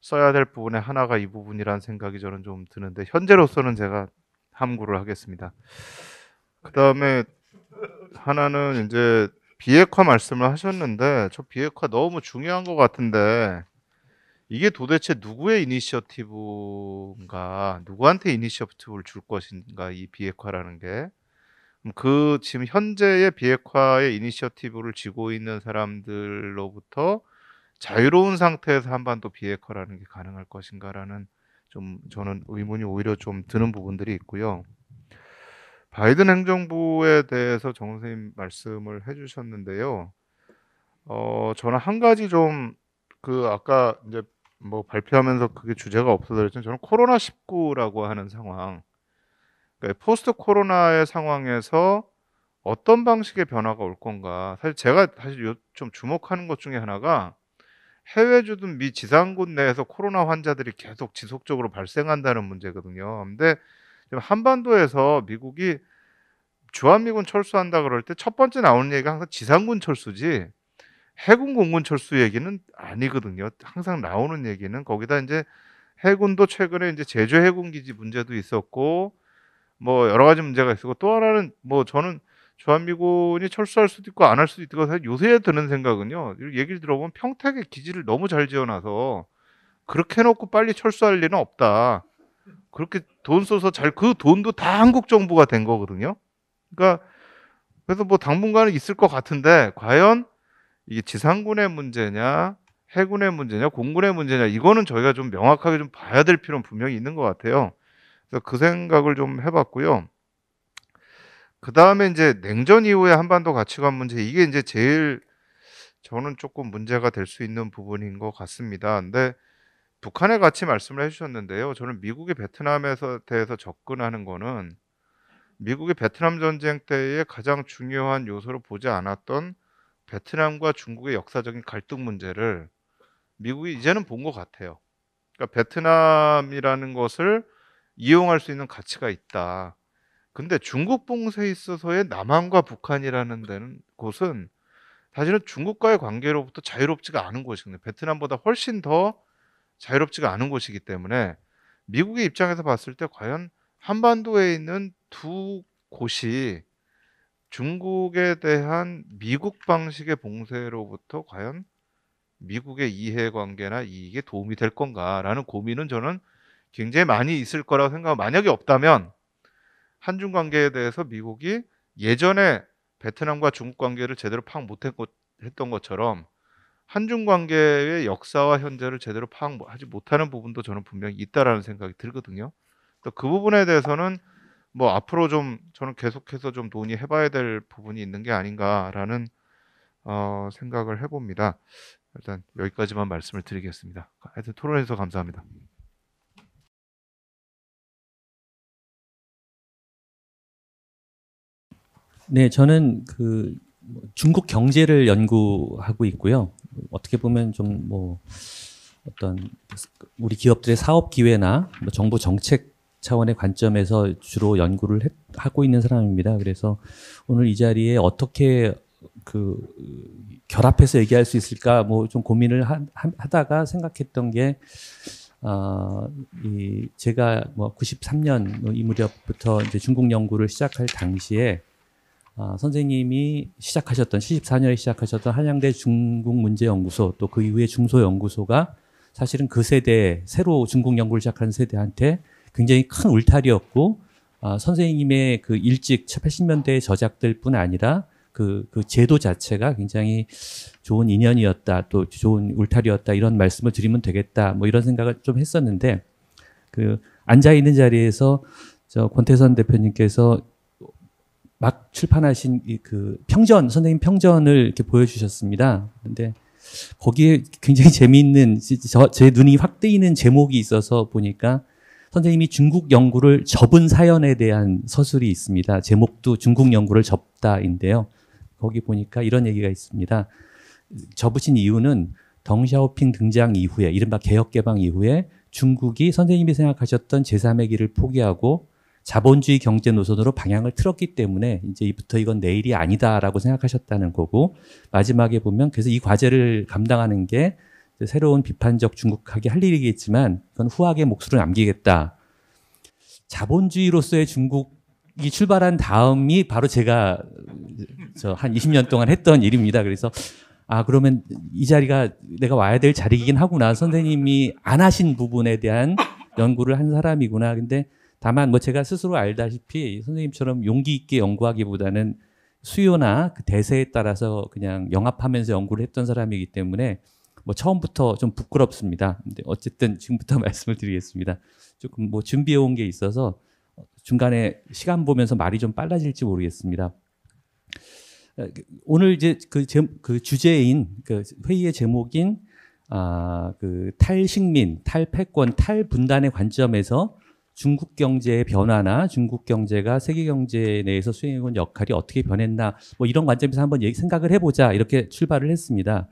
써야 될 부분의 하나가 이 부분이라는 생각이 저는 좀 드는데 현재로서는 제가 함구를 하겠습니다. 그다음에 하나는 이제 비핵화 말씀을 하셨는데 저 비핵화 너무 중요한 것 같은데 이게 도대체 누구의 이니셔티브인가, 누구한테 이니셔티브를 줄 것인가 이 비핵화라는 게. 그 지금 현재의 비핵화의 이니셔티브를 쥐고 있는 사람들로부터 자유로운 상태에서 한반도 비핵화라는 게 가능할 것인가라는 좀 저는 의문이 오히려 좀 드는 부분들이 있고요. 바이든 행정부에 대해서 정 선생님 말씀을 해주셨는데요. 저는 한 가지 좀 그 아까 이제 뭐 발표하면서 그게 주제가 없어서 그랬지만 저는 코로나19라고 하는 상황, 그러니까 포스트 코로나의 상황에서 어떤 방식의 변화가 올 건가. 사실 제가 좀 주목하는 것 중에 하나가 해외 주둔 미 지상군 내에서 코로나 환자들이 계속 지속적으로 발생한다는 문제거든요. 근데 지금 한반도에서 미국이 주한미군 철수한다 그럴 때 첫 번째 나오는 얘기가 항상 지상군 철수지 해군 공군 철수 얘기는 아니거든요. 항상 나오는 얘기는 거기다 이제 해군도 최근에 이제 제주 해군 기지 문제도 있었고 뭐 여러 가지 문제가 있었고 또 하나는 뭐 저는 주한미군이 철수할 수도 있고 안 할 수도 있고 사실 요새 드는 생각은요. 얘기를 들어보면 평택에 기지를 너무 잘 지어놔서 그렇게 해놓고 빨리 철수할 일은 없다. 그렇게 돈 써서 그 돈도 다 한국 정부가 된 거거든요. 그러니까 그래서 뭐 당분간은 있을 것 같은데 과연 이게 지상군의 문제냐, 해군의 문제냐, 공군의 문제냐 이거는 저희가 좀 명확하게 좀 봐야 될 필요는 분명히 있는 것 같아요. 그래서 그 생각을 좀 해봤고요. 그 다음에 이제 냉전 이후에 한반도 가치관 문제 이게 이제 제일 저는 조금 문제가 될 수 있는 부분인 것 같습니다. 근데 북한의 가치 말씀을 해주셨는데요. 저는 미국이 베트남에서 대해서 접근하는 거는 미국이 베트남 전쟁 때의 가장 중요한 요소로 보지 않았던 베트남과 중국의 역사적인 갈등 문제를 미국이 이제는 본 것 같아요. 그러니까 베트남이라는 것을 이용할 수 있는 가치가 있다. 근데 중국 봉쇄에 있어서의 남한과 북한이라는 데는 곳은 사실은 중국과의 관계로부터 자유롭지가 않은 곳이거든요. 베트남보다 훨씬 더 자유롭지가 않은 곳이기 때문에 미국의 입장에서 봤을 때 과연 한반도에 있는 두 곳이 중국에 대한 미국 방식의 봉쇄로부터 과연 미국의 이해관계나 이익에 도움이 될 건가라는 고민은 저는 굉장히 많이 있을 거라고 생각하고 만약에 없다면 한중 관계에 대해서 미국이 예전에 베트남과 중국 관계를 제대로 파악 못했던 것처럼 한중 관계의 역사와 현재를 제대로 파악하지 못하는 부분도 저는 분명히 있다라는 생각이 들거든요. 또 그 부분에 대해서는 뭐 앞으로 좀 저는 계속해서 좀 논의해봐야 될 부분이 있는 게 아닌가라는 생각을 해봅니다. 일단 여기까지만 말씀을 드리겠습니다. 하여튼 토론해주셔서 감사합니다. 네, 저는 그 중국 경제를 연구하고 있고요. 어떻게 보면 좀 뭐 어떤 우리 기업들의 사업 기회나 뭐 정부 정책 차원의 관점에서 주로 연구를 하고 있는 사람입니다. 그래서 오늘 이 자리에 어떻게 그 결합해서 얘기할 수 있을까 뭐 좀 고민을 하다가 생각했던 게 제가 뭐 93년 이 무렵부터 이제 중국 연구를 시작할 당시에 선생님이 시작하셨던 74년에 시작하셨던 한양대 중국문제연구소 또 그 이후에 중소연구소가 사실은 그 세대 새로 중국 연구를 시작하는 세대한테 굉장히 큰 울타리였고 선생님의 그 일찍 80년대 저작들뿐 아니라 그 제도 자체가 굉장히 좋은 인연이었다 또 좋은 울타리였다 이런 말씀을 드리면 되겠다 뭐 이런 생각을 좀 했었는데 그 앉아 있는 자리에서 저 권태선 대표님께서 막 출판하신 그 평전 선생님 평전을 이렇게 보여주셨습니다. 그런데 거기에 굉장히 재미있는 제 눈이 확 뜨이는 제목이 있어서 보니까 선생님이 중국 연구를 접은 사연에 대한 서술이 있습니다. 제목도 중국 연구를 접다인데요. 거기 보니까 이런 얘기가 있습니다. 접으신 이유는 덩샤오핑 등장 이후에 이른바 개혁개방 이후에 중국이 선생님이 생각하셨던 제3의 길을 포기하고 자본주의 경제 노선으로 방향을 틀었기 때문에 이제부터 이건 내일이 아니다라고 생각하셨다는 거고 마지막에 보면 그래서 이 과제를 감당하는 게 새로운 비판적 중국학이 할 일이겠지만 그건 후학의 몫으로 남기겠다. 자본주의로서의 중국이 출발한 다음이 바로 제가 한 20년 동안 했던 일입니다. 그래서 그러면 이 자리가 내가 와야 될 자리이긴 하구나. 선생님이 안 하신 부분에 대한 연구를 한 사람이구나. 근데 다만 뭐 제가 스스로 알다시피 선생님처럼 용기 있게 연구하기보다는 수요나 그 대세에 따라서 그냥 영합하면서 연구를 했던 사람이기 때문에 뭐 처음부터 좀 부끄럽습니다. 근데 어쨌든 지금부터 말씀을 드리겠습니다. 조금 뭐 준비해 온 게 있어서 중간에 시간 보면서 말이 좀 빨라질지 모르겠습니다. 오늘 이제 그 주제인 그 회의의 제목인 그 탈식민, 탈패권, 탈분단의 관점에서 중국 경제의 변화나 중국 경제가 세계 경제 내에서 수행해온 역할이 어떻게 변했나 뭐 이런 관점에서 한번 생각을 해보자 이렇게 출발을 했습니다.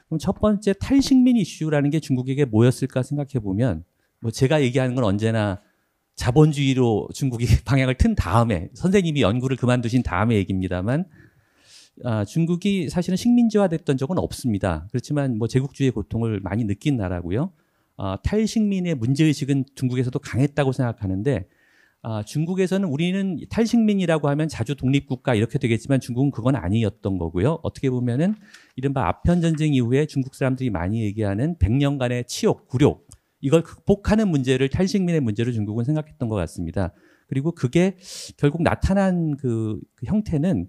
그럼 첫 번째 탈식민 이슈라는 게 중국에게 뭐였을까 생각해 보면 뭐 제가 얘기하는 건 언제나 자본주의로 중국이 방향을 튼 다음에 선생님이 연구를 그만두신 다음에 얘기입니다만 중국이 사실은 식민지화됐던 적은 없습니다. 그렇지만 뭐 제국주의의 고통을 많이 느낀 나라고요. 탈식민의 문제의식은 중국에서도 강했다고 생각하는데 중국에서는 우리는 탈식민이라고 하면 자주 독립국가 이렇게 되겠지만 중국은 그건 아니었던 거고요. 어떻게 보면은 이른바 아편전쟁 이후에 중국 사람들이 많이 얘기하는 100년간의 치욕, 굴욕 이걸 극복하는 문제를 탈식민의 문제로 중국은 생각했던 것 같습니다. 그리고 그게 결국 나타난 그 형태는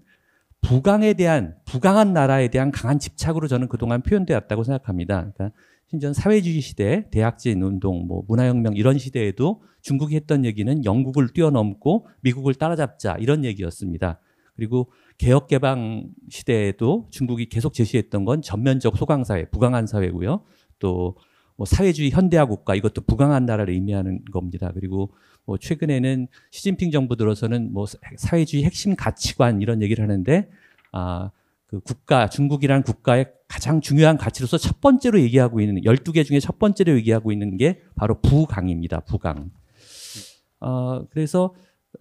부강한 나라에 대한 강한 집착으로 저는 그동안 표현되었다고 생각합니다. 그러니까 심지어 사회주의 시대, 대약진 운동, 뭐 문화혁명 이런 시대에도 중국이 했던 얘기는 영국을 뛰어넘고 미국을 따라잡자 이런 얘기였습니다. 그리고 개혁개방 시대에도 중국이 계속 제시했던 건 전면적 소강사회, 부강한 사회고요. 또 뭐 사회주의 현대화 국가 이것도 부강한 나라를 의미하는 겁니다. 그리고 뭐 최근에는 시진핑 정부 들어서는 뭐 사회주의 핵심 가치관 이런 얘기를 하는데 그 국가 중국이라는 국가의 가장 중요한 가치로서 첫 번째로 얘기하고 있는 12개 중에 첫 번째로 얘기하고 있는 게 바로 부강입니다. 부강. 그래서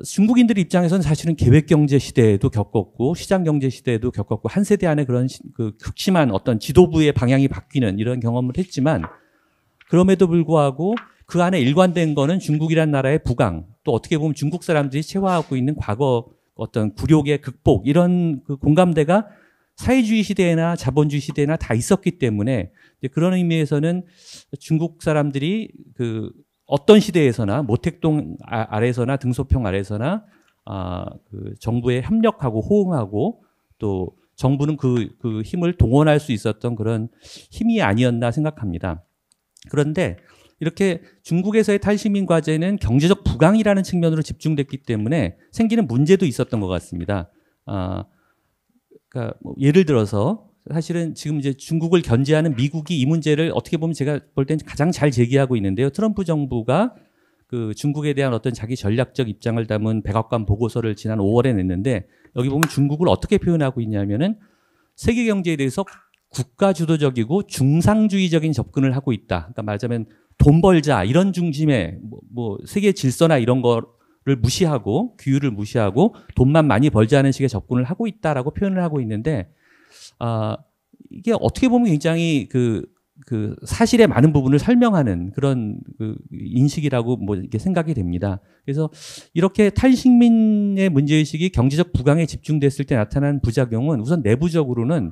중국인들 입장에서는 사실은 계획경제 시대에도 겪었고 시장경제 시대에도 겪었고 한 세대 안에 그런 그 극심한 어떤 지도부의 방향이 바뀌는 이런 경험을 했지만 그럼에도 불구하고 그 안에 일관된 거는 중국이란 나라의 부강 또 어떻게 보면 중국 사람들이 체화하고 있는 과거 어떤 굴욕의 극복 이런 그 공감대가 사회주의 시대나 자본주의 시대나 다 있었기 때문에 그런 의미에서는 중국 사람들이 그 어떤 시대에서나 모택동 아래서나 등소평 아래서나 그 정부에 협력하고 호응하고 또 정부는 그 힘을 동원할 수 있었던 그런 힘이 아니었나 생각합니다. 그런데 이렇게 중국에서의 탈식민 과제는 경제적 부강이라는 측면으로 집중됐기 때문에 생기는 문제도 있었던 것 같습니다. 그러니까 뭐 예를 들어서 사실은 지금 이제 중국을 견제하는 미국이 이 문제를 어떻게 보면 제가 볼 때는 가장 잘 제기하고 있는데요. 트럼프 정부가 그 중국에 대한 어떤 자기 전략적 입장을 담은 백악관 보고서를 지난 5월에 냈는데 여기 보면 중국을 어떻게 표현하고 있냐면은 세계 경제에 대해서 국가 주도적이고 중상주의적인 접근을 하고 있다. 그러니까 말하자면 돈 벌자 이런 중심의 뭐 세계 질서나 이런 거를 무시하고 규율을 무시하고 돈만 많이 벌자는 식의 접근을 하고 있다라고 표현을 하고 있는데 이게 어떻게 보면 굉장히 그 사실의 많은 부분을 설명하는 그런 그 인식이라고 뭐 이렇게 생각이 됩니다. 그래서 이렇게 탈식민의 문제의식이 경제적 부강에 집중됐을 때 나타난 부작용은 우선 내부적으로는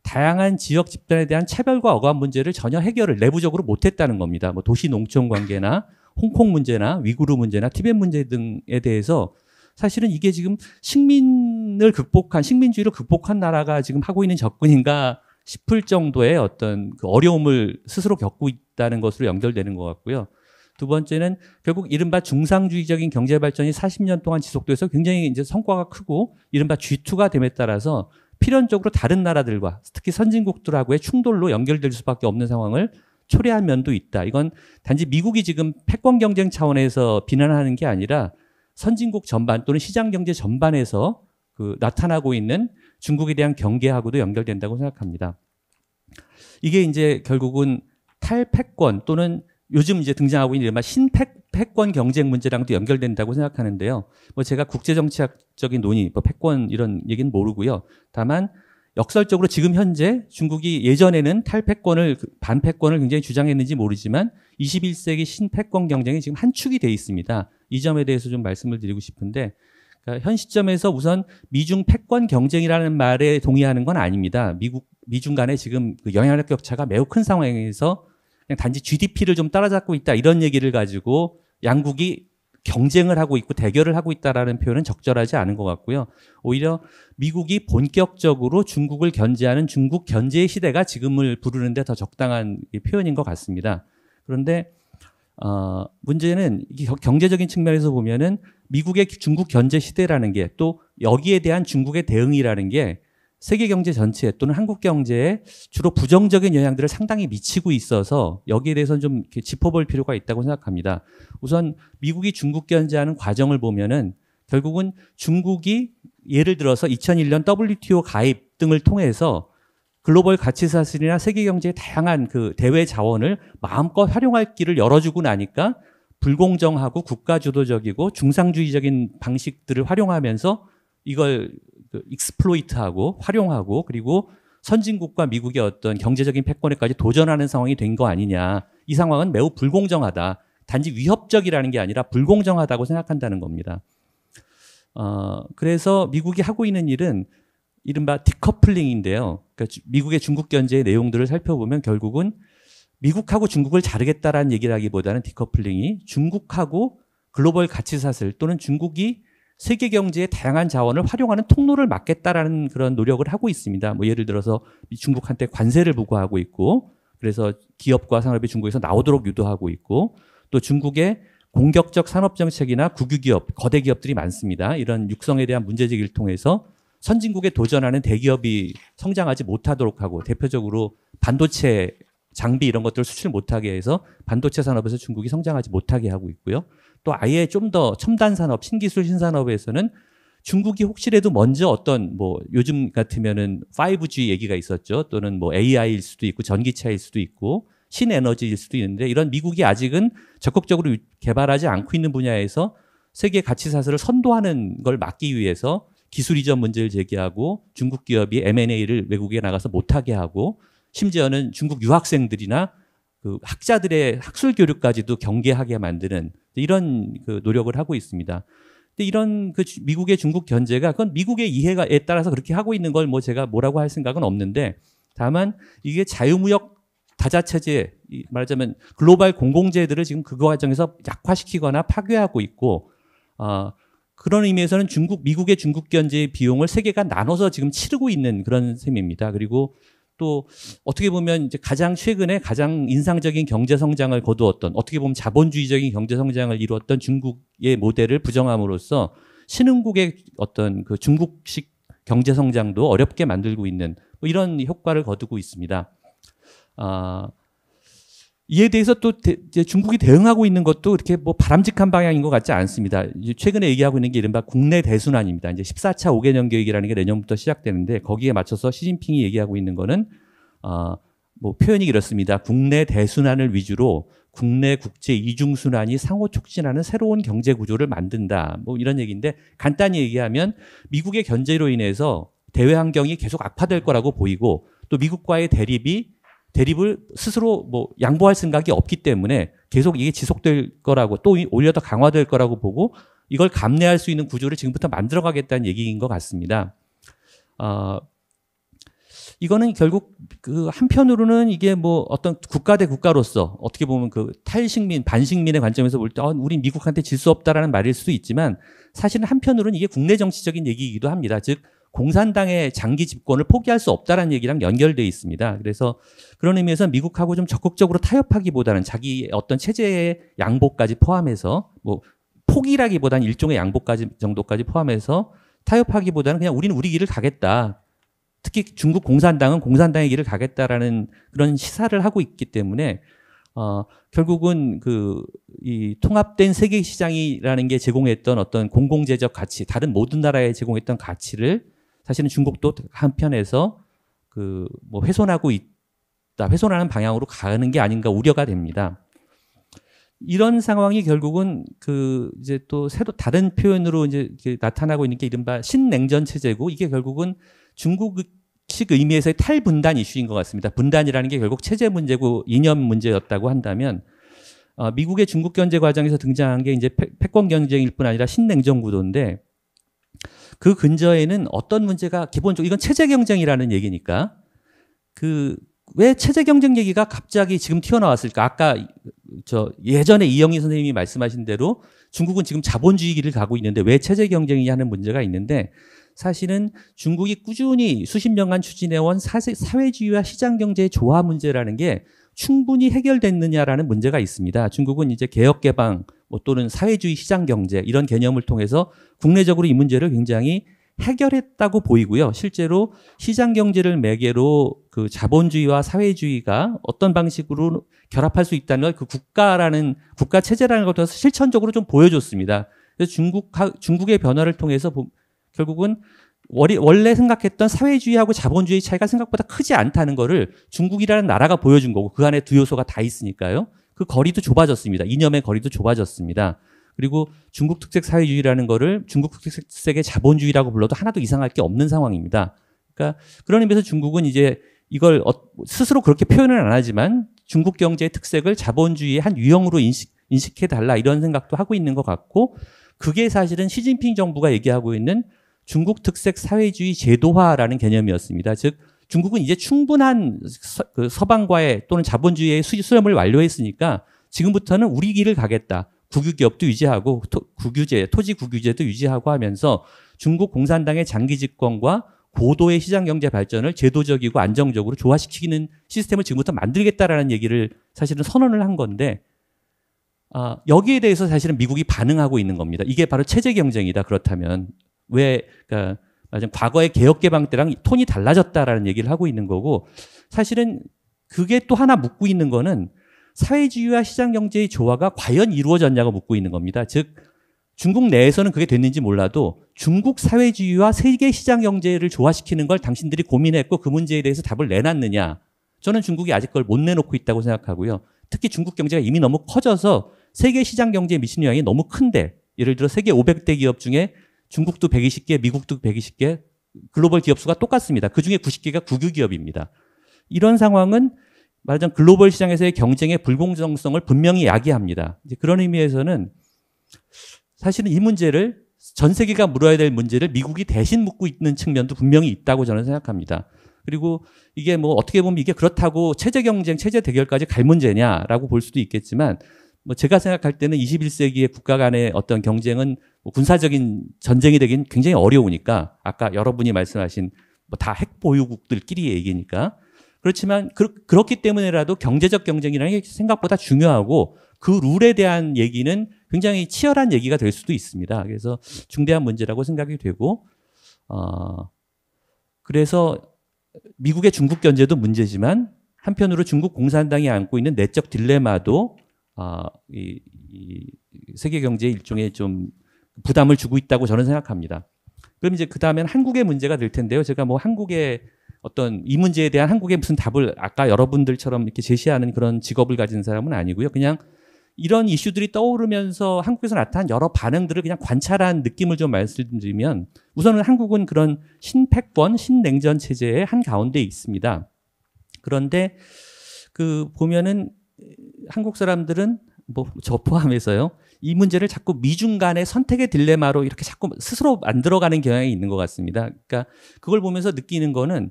다양한 지역 집단에 대한 차별과 억압 문제를 전혀 해결을 내부적으로 못했다는 겁니다. 뭐 도시 농촌 관계나 홍콩 문제나 위구르 문제나 티벳 문제 등에 대해서 사실은 이게 지금 식민주의를 극복한 나라가 지금 하고 있는 접근인가 싶을 정도의 어떤 그 어려움을 스스로 겪고 있다는 것으로 연결되는 것 같고요. 두 번째는 결국 이른바 중상주의적인 경제 발전이 40년 동안 지속돼서 굉장히 이제 성과가 크고 이른바 G2가 됨에 따라서 필연적으로 다른 나라들과 특히 선진국들하고의 충돌로 연결될 수밖에 없는 상황을 초래한 면도 있다. 이건 단지 미국이 지금 패권 경쟁 차원에서 비난하는 게 아니라 선진국 전반 또는 시장 경제 전반에서 그 나타나고 있는 중국에 대한 경계하고도 연결된다고 생각합니다. 이게 이제 결국은 탈패권 또는 요즘 이제 등장하고 있는 이른바 신패권 경쟁 문제랑도 연결된다고 생각하는데요. 뭐 제가 국제정치학적인 논의, 뭐 패권 이런 얘기는 모르고요. 다만 역설적으로 지금 현재 중국이 예전에는 탈패권을 반패권을 굉장히 주장했는지 모르지만 21세기 신패권 경쟁이 지금 한 축이 돼 있습니다. 이 점에 대해서 좀 말씀을 드리고 싶은데 그러니까 현 시점에서 우선 미중 패권 경쟁이라는 말에 동의하는 건 아닙니다. 미중 간에 지금 그 영향력 격차가 매우 큰 상황에서 그냥 단지 GDP를 좀 따라잡고 있다 이런 얘기를 가지고 양국이 경쟁을 하고 있고 대결을 하고 있다라는 표현은 적절하지 않은 것 같고요. 오히려 미국이 본격적으로 중국을 견제하는 중국 견제의 시대가 지금을 부르는데 더 적당한 표현인 것 같습니다. 그런데 문제는 경제적인 측면에서 보면은 미국의 중국 견제 시대라는 게 또 여기에 대한 중국의 대응이라는 게 세계 경제 전체 또는 한국 경제에 주로 부정적인 영향들을 상당히 미치고 있어서 여기에 대해서는 좀 이렇게 짚어볼 필요가 있다고 생각합니다. 우선 미국이 중국 견제하는 과정을 보면은 결국은 중국이 예를 들어서 2001년 WTO 가입 등을 통해서 글로벌 가치사슬이나 세계 경제의 다양한 그 대외 자원을 마음껏 활용할 길을 열어주고 나니까 불공정하고 국가주도적이고 중상주의적인 방식들을 활용하면서 이걸 익스플로이트하고 활용하고 그리고 선진국과 미국의 어떤 경제적인 패권에까지 도전하는 상황이 된 거 아니냐. 이 상황은 매우 불공정하다. 단지 위협적이라는 게 아니라 불공정하다고 생각한다는 겁니다. 그래서 미국이 하고 있는 일은 이른바 디커플링인데요. 그러니까 미국의 중국 견제의 내용들을 살펴보면 결국은 미국하고 중국을 자르겠다라는 얘기라기보다는 디커플링이 중국하고 글로벌 가치사슬 또는 중국이 세계 경제의 다양한 자원을 활용하는 통로를 막겠다라는 그런 노력을 하고 있습니다. 뭐 예를 들어서 중국한테 관세를 부과하고 있고, 그래서 기업과 산업이 중국에서 나오도록 유도하고 있고, 또 중국의 공격적 산업 정책이나 국유기업, 거대 기업들이 많습니다. 이런 육성에 대한 문제제기를 통해서 선진국에 도전하는 대기업이 성장하지 못하도록 하고, 대표적으로 반도체 장비 이런 것들을 수출 못하게 해서 반도체 산업에서 중국이 성장하지 못하게 하고 있고요. 또 아예 좀 더 첨단 산업, 신기술 신산업에서는 중국이 혹시라도 먼저 어떤 뭐 요즘 같으면은 5G 얘기가 있었죠. 또는 뭐 AI일 수도 있고 전기차일 수도 있고 신에너지일 수도 있는데, 이런 미국이 아직은 적극적으로 개발하지 않고 있는 분야에서 세계 가치 사슬을 선도하는 걸 막기 위해서 기술 이전 문제를 제기하고 중국 기업이 M&A를 외국에 나가서 못하게 하고, 심지어는 중국 유학생들이나 그 학자들의 학술 교류까지도 경계하게 만드는 이런 그 노력을 하고 있습니다. 근데 이런 그 미국의 중국 견제가 그건 미국의 이해에 따라서 그렇게 하고 있는 걸 뭐 제가 뭐라고 할 생각은 없는데, 다만 이게 자유무역 다자체제, 말하자면 글로벌 공공재들을 지금 그 과정에서 약화시키거나 파괴하고 있고, 그런 의미에서는 미국의 중국 견제의 비용을 세계가 나눠서 지금 치르고 있는 그런 셈입니다. 그리고 또 어떻게 보면 이제 가장 최근에 가장 인상적인 경제 성장을 거두었던, 어떻게 보면 자본주의적인 경제 성장을 이루었던 중국의 모델을 부정함으로써 신흥국의 어떤 그 중국식 경제 성장도 어렵게 만들고 있는 뭐 이런 효과를 거두고 있습니다. 이에 대해서 또 이제 중국이 대응하고 있는 것도 이렇게 뭐 바람직한 방향인 것 같지 않습니다. 이제 최근에 얘기하고 있는 게 이른바 국내 대순환입니다. 이제 14차 5개년 계획이라는 게 내년부터 시작되는데, 거기에 맞춰서 시진핑이 얘기하고 있는 거는 뭐 표현이 이렇습니다. 국내 대순환을 위주로 국내 국제 이중 순환이 상호 촉진하는 새로운 경제 구조를 만든다. 뭐 이런 얘기인데, 간단히 얘기하면 미국의 견제로 인해서 대외 환경이 계속 악화될 거라고 보이고, 또 미국과의 대립을 스스로 뭐 양보할 생각이 없기 때문에 계속 이게 지속될 거라고, 또 오히려 더 강화될 거라고 보고 이걸 감내할 수 있는 구조를 지금부터 만들어가겠다는 얘기인 것 같습니다. 이거는 결국 그 한편으로는 이게 뭐 어떤 국가 대 국가로서 어떻게 보면 그 탈식민, 반식민의 관점에서 볼 때 우리 미국한테 질 수 없다라는 말일 수도 있지만, 사실은 한편으로는 이게 국내 정치적인 얘기이기도 합니다. 즉 공산당의 장기 집권을 포기할 수 없다는 얘기랑 연결돼 있습니다. 그래서 그런 의미에서 미국하고 좀 적극적으로 타협하기보다는 자기 어떤 체제의 양보까지 포함해서, 뭐 포기라기보다는 일종의 양보까지 정도까지 포함해서 타협하기보다는 그냥 우리는 우리 길을 가겠다. 특히 중국 공산당은 공산당의 길을 가겠다라는 그런 시사를 하고 있기 때문에 결국은 이 통합된 세계 시장이라는 게 제공했던 어떤 공공재적 가치, 다른 모든 나라에 제공했던 가치를 사실은 중국도 한편에서 뭐 훼손하는 방향으로 가는 게 아닌가 우려가 됩니다. 이런 상황이 결국은 이제 또 새로 다른 표현으로 이제 나타나고 있는 게 이른바 신냉전 체제고, 이게 결국은 중국식 의미에서의 탈분단 이슈인 것 같습니다. 분단이라는 게 결국 체제 문제고 이념 문제였다고 한다면, 미국의 중국 견제 과정에서 등장한 게 이제 패권 경쟁일 뿐 아니라 신냉전 구도인데, 그 근저에는 어떤 문제가 기본적으로, 이건 체제 경쟁이라는 얘기니까, 왜 체제 경쟁 얘기가 갑자기 지금 튀어나왔을까? 아까 예전에 이영희 선생님이 말씀하신 대로 중국은 지금 자본주의 길을 가고 있는데 왜 체제 경쟁이냐 하는 문제가 있는데, 사실은 중국이 꾸준히 수십 년간 추진해온 사회주의와 시장 경제의 조화 문제라는 게 충분히 해결됐느냐라는 문제가 있습니다. 중국은 이제 개혁 개방 또는 사회주의 시장 경제 이런 개념을 통해서 국내적으로 이 문제를 굉장히 해결했다고 보이고요. 실제로 시장 경제를 매개로 그 자본주의와 사회주의가 어떤 방식으로 결합할 수 있다는 걸 국가 체제라는 것을 실천적으로 좀 보여줬습니다. 그래서 중국의 변화를 통해서 결국은 원래 생각했던 사회주의하고 자본주의 차이가 생각보다 크지 않다는 거를 중국이라는 나라가 보여준 거고, 그 안에 두 요소가 다 있으니까요. 그 거리도 좁아졌습니다. 이념의 거리도 좁아졌습니다. 그리고 중국 특색 사회주의라는 거를 중국 특색의 자본주의라고 불러도 하나도 이상할 게 없는 상황입니다. 그러니까 그런 의미에서 중국은 이제 이걸 스스로 그렇게 표현은 안 하지만 중국 경제의 특색을 자본주의의 한 유형으로 인식해달라 이런 생각도 하고 있는 것 같고 그게 사실은 시진핑 정부가 얘기하고 있는 중국 특색 사회주의 제도화라는 개념이었습니다. 즉 중국은 이제 충분한 서방과의 또는 자본주의의 수렴을 완료했으니까 지금부터는 우리 길을 가겠다. 국유기업도 유지하고 토지 국유제도 유지하고 하면서 중국 공산당의 장기 집권과 고도의 시장경제 발전을 제도적이고 안정적으로 조화시키는 시스템을 지금부터 만들겠다라는 얘기를 사실은 선언을 한 건데 여기에 대해서 사실은 미국이 반응하고 있는 겁니다. 이게 바로 체제 경쟁이다. 그렇다면 그러니까 과거의 개혁 개방 때랑 톤이 달라졌다라는 얘기를 하고 있는 거고 사실은 그게 또 하나 묻고 있는 거는 사회주의와 시장경제의 조화가 과연 이루어졌냐고 묻고 있는 겁니다. 즉 중국 내에서는 그게 됐는지 몰라도 중국 사회주의와 세계 시장경제를 조화시키는 걸 당신들이 고민했고 그 문제에 대해서 답을 내놨느냐. 저는 중국이 아직 그걸 못 내놓고 있다고 생각하고요. 특히 중국 경제가 이미 너무 커져서 세계 시장경제에 미치는 영향이 너무 큰데 예를 들어 세계 500대 기업 중에 중국도 120개, 미국도 120개, 글로벌 기업 수가 똑같습니다. 그중에 90개가 국유기업입니다. 이런 상황은 말하자면 글로벌 시장에서의 경쟁의 불공정성을 분명히 야기합니다. 이제 그런 의미에서는 사실은 이 문제를 전 세계가 물어야 될 문제를 미국이 대신 묻고 있는 측면도 분명히 있다고 저는 생각합니다. 그리고 이게 뭐 어떻게 보면 이게 그렇다고 체제 경쟁, 체제 대결까지 갈 문제냐라고 볼 수도 있겠지만 뭐 제가 생각할 때는 21세기의 국가 간의 어떤 경쟁은 뭐 군사적인 전쟁이 되긴 굉장히 어려우니까 아까 여러분이 말씀하신 뭐 다 핵 보유국들끼리의 얘기니까 그렇지만 그렇기 때문에라도 경제적 경쟁이라는 게 생각보다 중요하고 그 룰에 대한 얘기는 굉장히 치열한 얘기가 될 수도 있습니다. 그래서 중대한 문제라고 생각이 되고 그래서 미국의 중국 견제도 문제지만 한편으로 중국 공산당이 안고 있는 내적 딜레마도 이 세계 경제에 일종의 좀 부담을 주고 있다고 저는 생각합니다. 그럼 이제 그 다음엔 한국의 문제가 될 텐데요. 제가 뭐 한국의 어떤 이 문제에 대한 한국의 무슨 답을 아까 여러분들처럼 이렇게 제시하는 그런 직업을 가진 사람은 아니고요. 그냥 이런 이슈들이 떠오르면서 한국에서 나타난 여러 반응들을 그냥 관찰한 느낌을 좀 말씀드리면 우선은 한국은 그런 신패권, 신냉전 체제의 한 가운데 있습니다. 그런데 그 보면은 한국 사람들은 뭐 저 포함해서요. 이 문제를 자꾸 미중 간의 선택의 딜레마로 이렇게 자꾸 스스로 만들어가는 경향이 있는 것 같습니다. 그러니까 그걸 보면서 느끼는 거는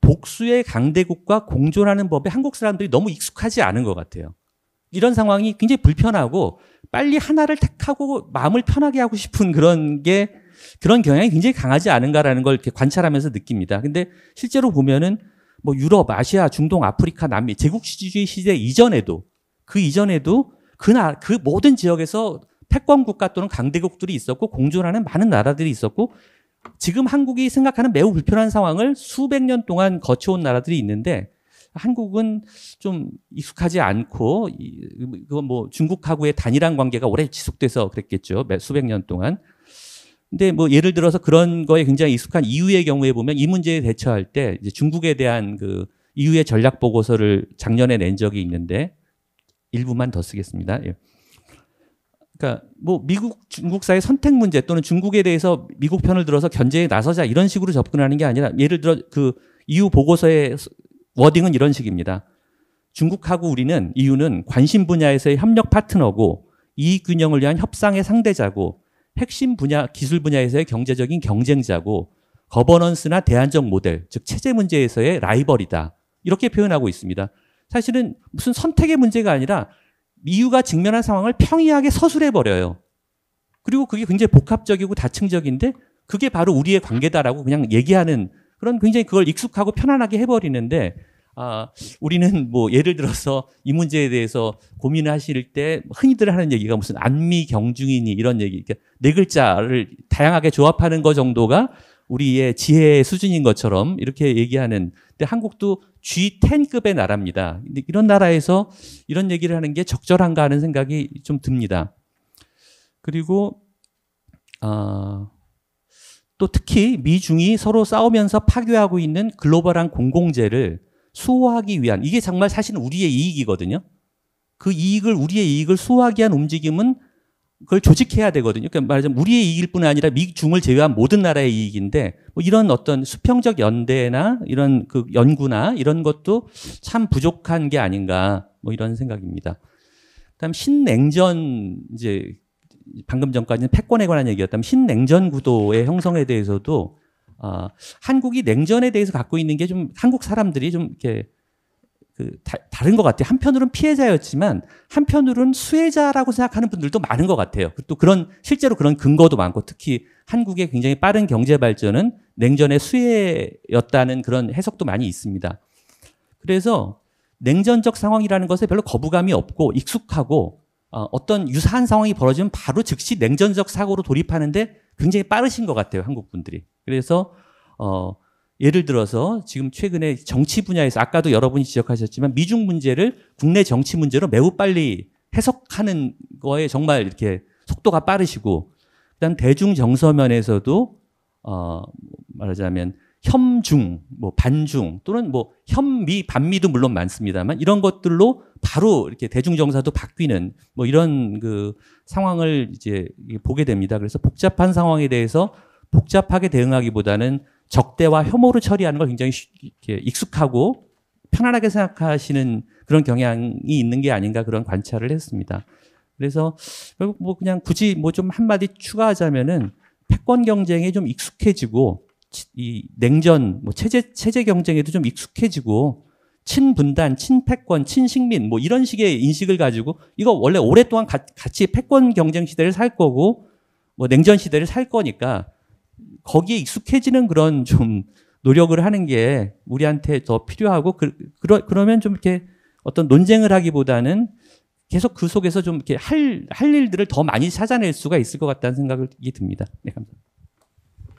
복수의 강대국과 공존하는 법에 한국 사람들이 너무 익숙하지 않은 것 같아요. 이런 상황이 굉장히 불편하고 빨리 하나를 택하고 마음을 편하게 하고 싶은 그런 경향이 굉장히 강하지 않은가라는 걸 이렇게 관찰하면서 느낍니다. 근데 실제로 보면은 뭐 유럽, 아시아, 중동, 아프리카, 남미 제국주의 시대 이전에도 그 모든 지역에서 패권 국가 또는 강대국들이 있었고 공존하는 많은 나라들이 있었고 지금 한국이 생각하는 매우 불편한 상황을 수백 년 동안 거쳐온 나라들이 있는데 한국은 좀 익숙하지 않고 그건 뭐 중국하고의 단일한 관계가 오래 지속돼서 그랬겠죠. 수백 년 동안. 근데 뭐 예를 들어서 그런 거에 굉장히 익숙한 EU의 경우에 보면 이 문제에 대처할 때 이제 중국에 대한 그 EU의 전략 보고서를 작년에 낸 적이 있는데 일부만 더 쓰겠습니다. 예. 그러니까 뭐 미국 중국 사이의 선택 문제 또는 중국에 대해서 미국 편을 들어서 견제에 나서자 이런 식으로 접근하는 게 아니라 예를 들어 그 EU 보고서의 워딩은 이런 식입니다. 중국하고 우리는 EU는 관심 분야에서의 협력 파트너고 이익 균형을 위한 협상의 상대자고 핵심 분야 기술 분야에서의 경제적인 경쟁자고 거버넌스나 대안적 모델 즉 체제 문제에서의 라이벌이다. 이렇게 표현하고 있습니다. 사실은 무슨 선택의 문제가 아니라 EU가 직면한 상황을 평이하게 서술해버려요. 그리고 그게 굉장히 복합적이고 다층적인데 그게 바로 우리의 관계다라고 그냥 얘기하는 그런 굉장히 그걸 익숙하고 편안하게 해버리는데 우리는 뭐 예를 들어서 이 문제에 대해서 고민하실 때 흔히들 하는 얘기가 무슨 안미 경중이니 이런 얘기 네 글자를 다양하게 조합하는 것 정도가 우리의 지혜의 수준인 것처럼 이렇게 얘기하는 근데 한국도 G10급의 나라입니다. 근데 이런 나라에서 이런 얘기를 하는 게 적절한가 하는 생각이 좀 듭니다. 그리고 또 특히 미중이 서로 싸우면서 파괴하고 있는 글로벌한 공공재를 수호하기 위한 이게 정말 사실은 우리의 이익이거든요. 그 우리의 이익을 수호하기 위한 움직임은 그걸 조직해야 되거든요. 그러니까 말하자면 우리의 이익일 뿐 아니라 미중을 제외한 모든 나라의 이익인데 뭐 이런 어떤 수평적 연대나 이런 그 연구나 이런 것도 참 부족한 게 아닌가 뭐 이런 생각입니다. 그다음 신냉전 이제 방금 전까지는 패권에 관한 얘기였다면 신냉전 구도의 형성에 대해서도 한국이 냉전에 대해서 갖고 있는 게 좀 한국 사람들이 좀 이렇게 다른 것 같아요. 한편으로는 피해자였지만 한편으로는 수혜자라고 생각하는 분들도 많은 것 같아요. 또 실제로 그런 근거도 많고 특히 한국의 굉장히 빠른 경제 발전은 냉전의 수혜였다는 그런 해석도 많이 있습니다. 그래서 냉전적 상황이라는 것에 별로 거부감이 없고 익숙하고 어떤 유사한 상황이 벌어지면 바로 즉시 냉전적 사고로 돌입하는데 굉장히 빠르신 것 같아요. 한국 분들이. 그래서 예를 들어서 지금 최근에 정치 분야에서 아까도 여러분이 지적하셨지만 미중 문제를 국내 정치 문제로 매우 빨리 해석하는 거에 정말 이렇게 속도가 빠르시고 그다음 대중 정서면에서도 말하자면 혐중, 반중 또는 현미, 반미도 물론 많습니다만 이런 것들로 바로 이렇게 대중 정서도 바뀌는 이런 상황을 이제 보게 됩니다. 그래서 복잡한 상황에 대해서 복잡하게 대응하기보다는 적대와 혐오를 처리하는 걸 굉장히 이렇게 익숙하고 편안하게 생각하시는 그런 경향이 있는 게 아닌가 그런 관찰을 했습니다. 그래서 결국 그냥 굳이 좀 한마디 추가하자면은 패권 경쟁에 좀 익숙해지고 이 냉전 체제 경쟁에도 좀 익숙해지고 친분단, 친패권, 친식민 이런 식의 인식을 가지고 이거 원래 오랫동안 같이 패권 경쟁 시대를 살 거고 냉전 시대를 살 거니까 거기에 익숙해지는 그런 좀 노력을 하는 게 우리한테 더 필요하고 그러면 좀 이렇게 어떤 논쟁을 하기보다는 계속 그 속에서 좀 이렇게 할 일들을 더 많이 찾아낼 수가 있을 것 같다는 생각이 듭니다. 네, 감사합니다.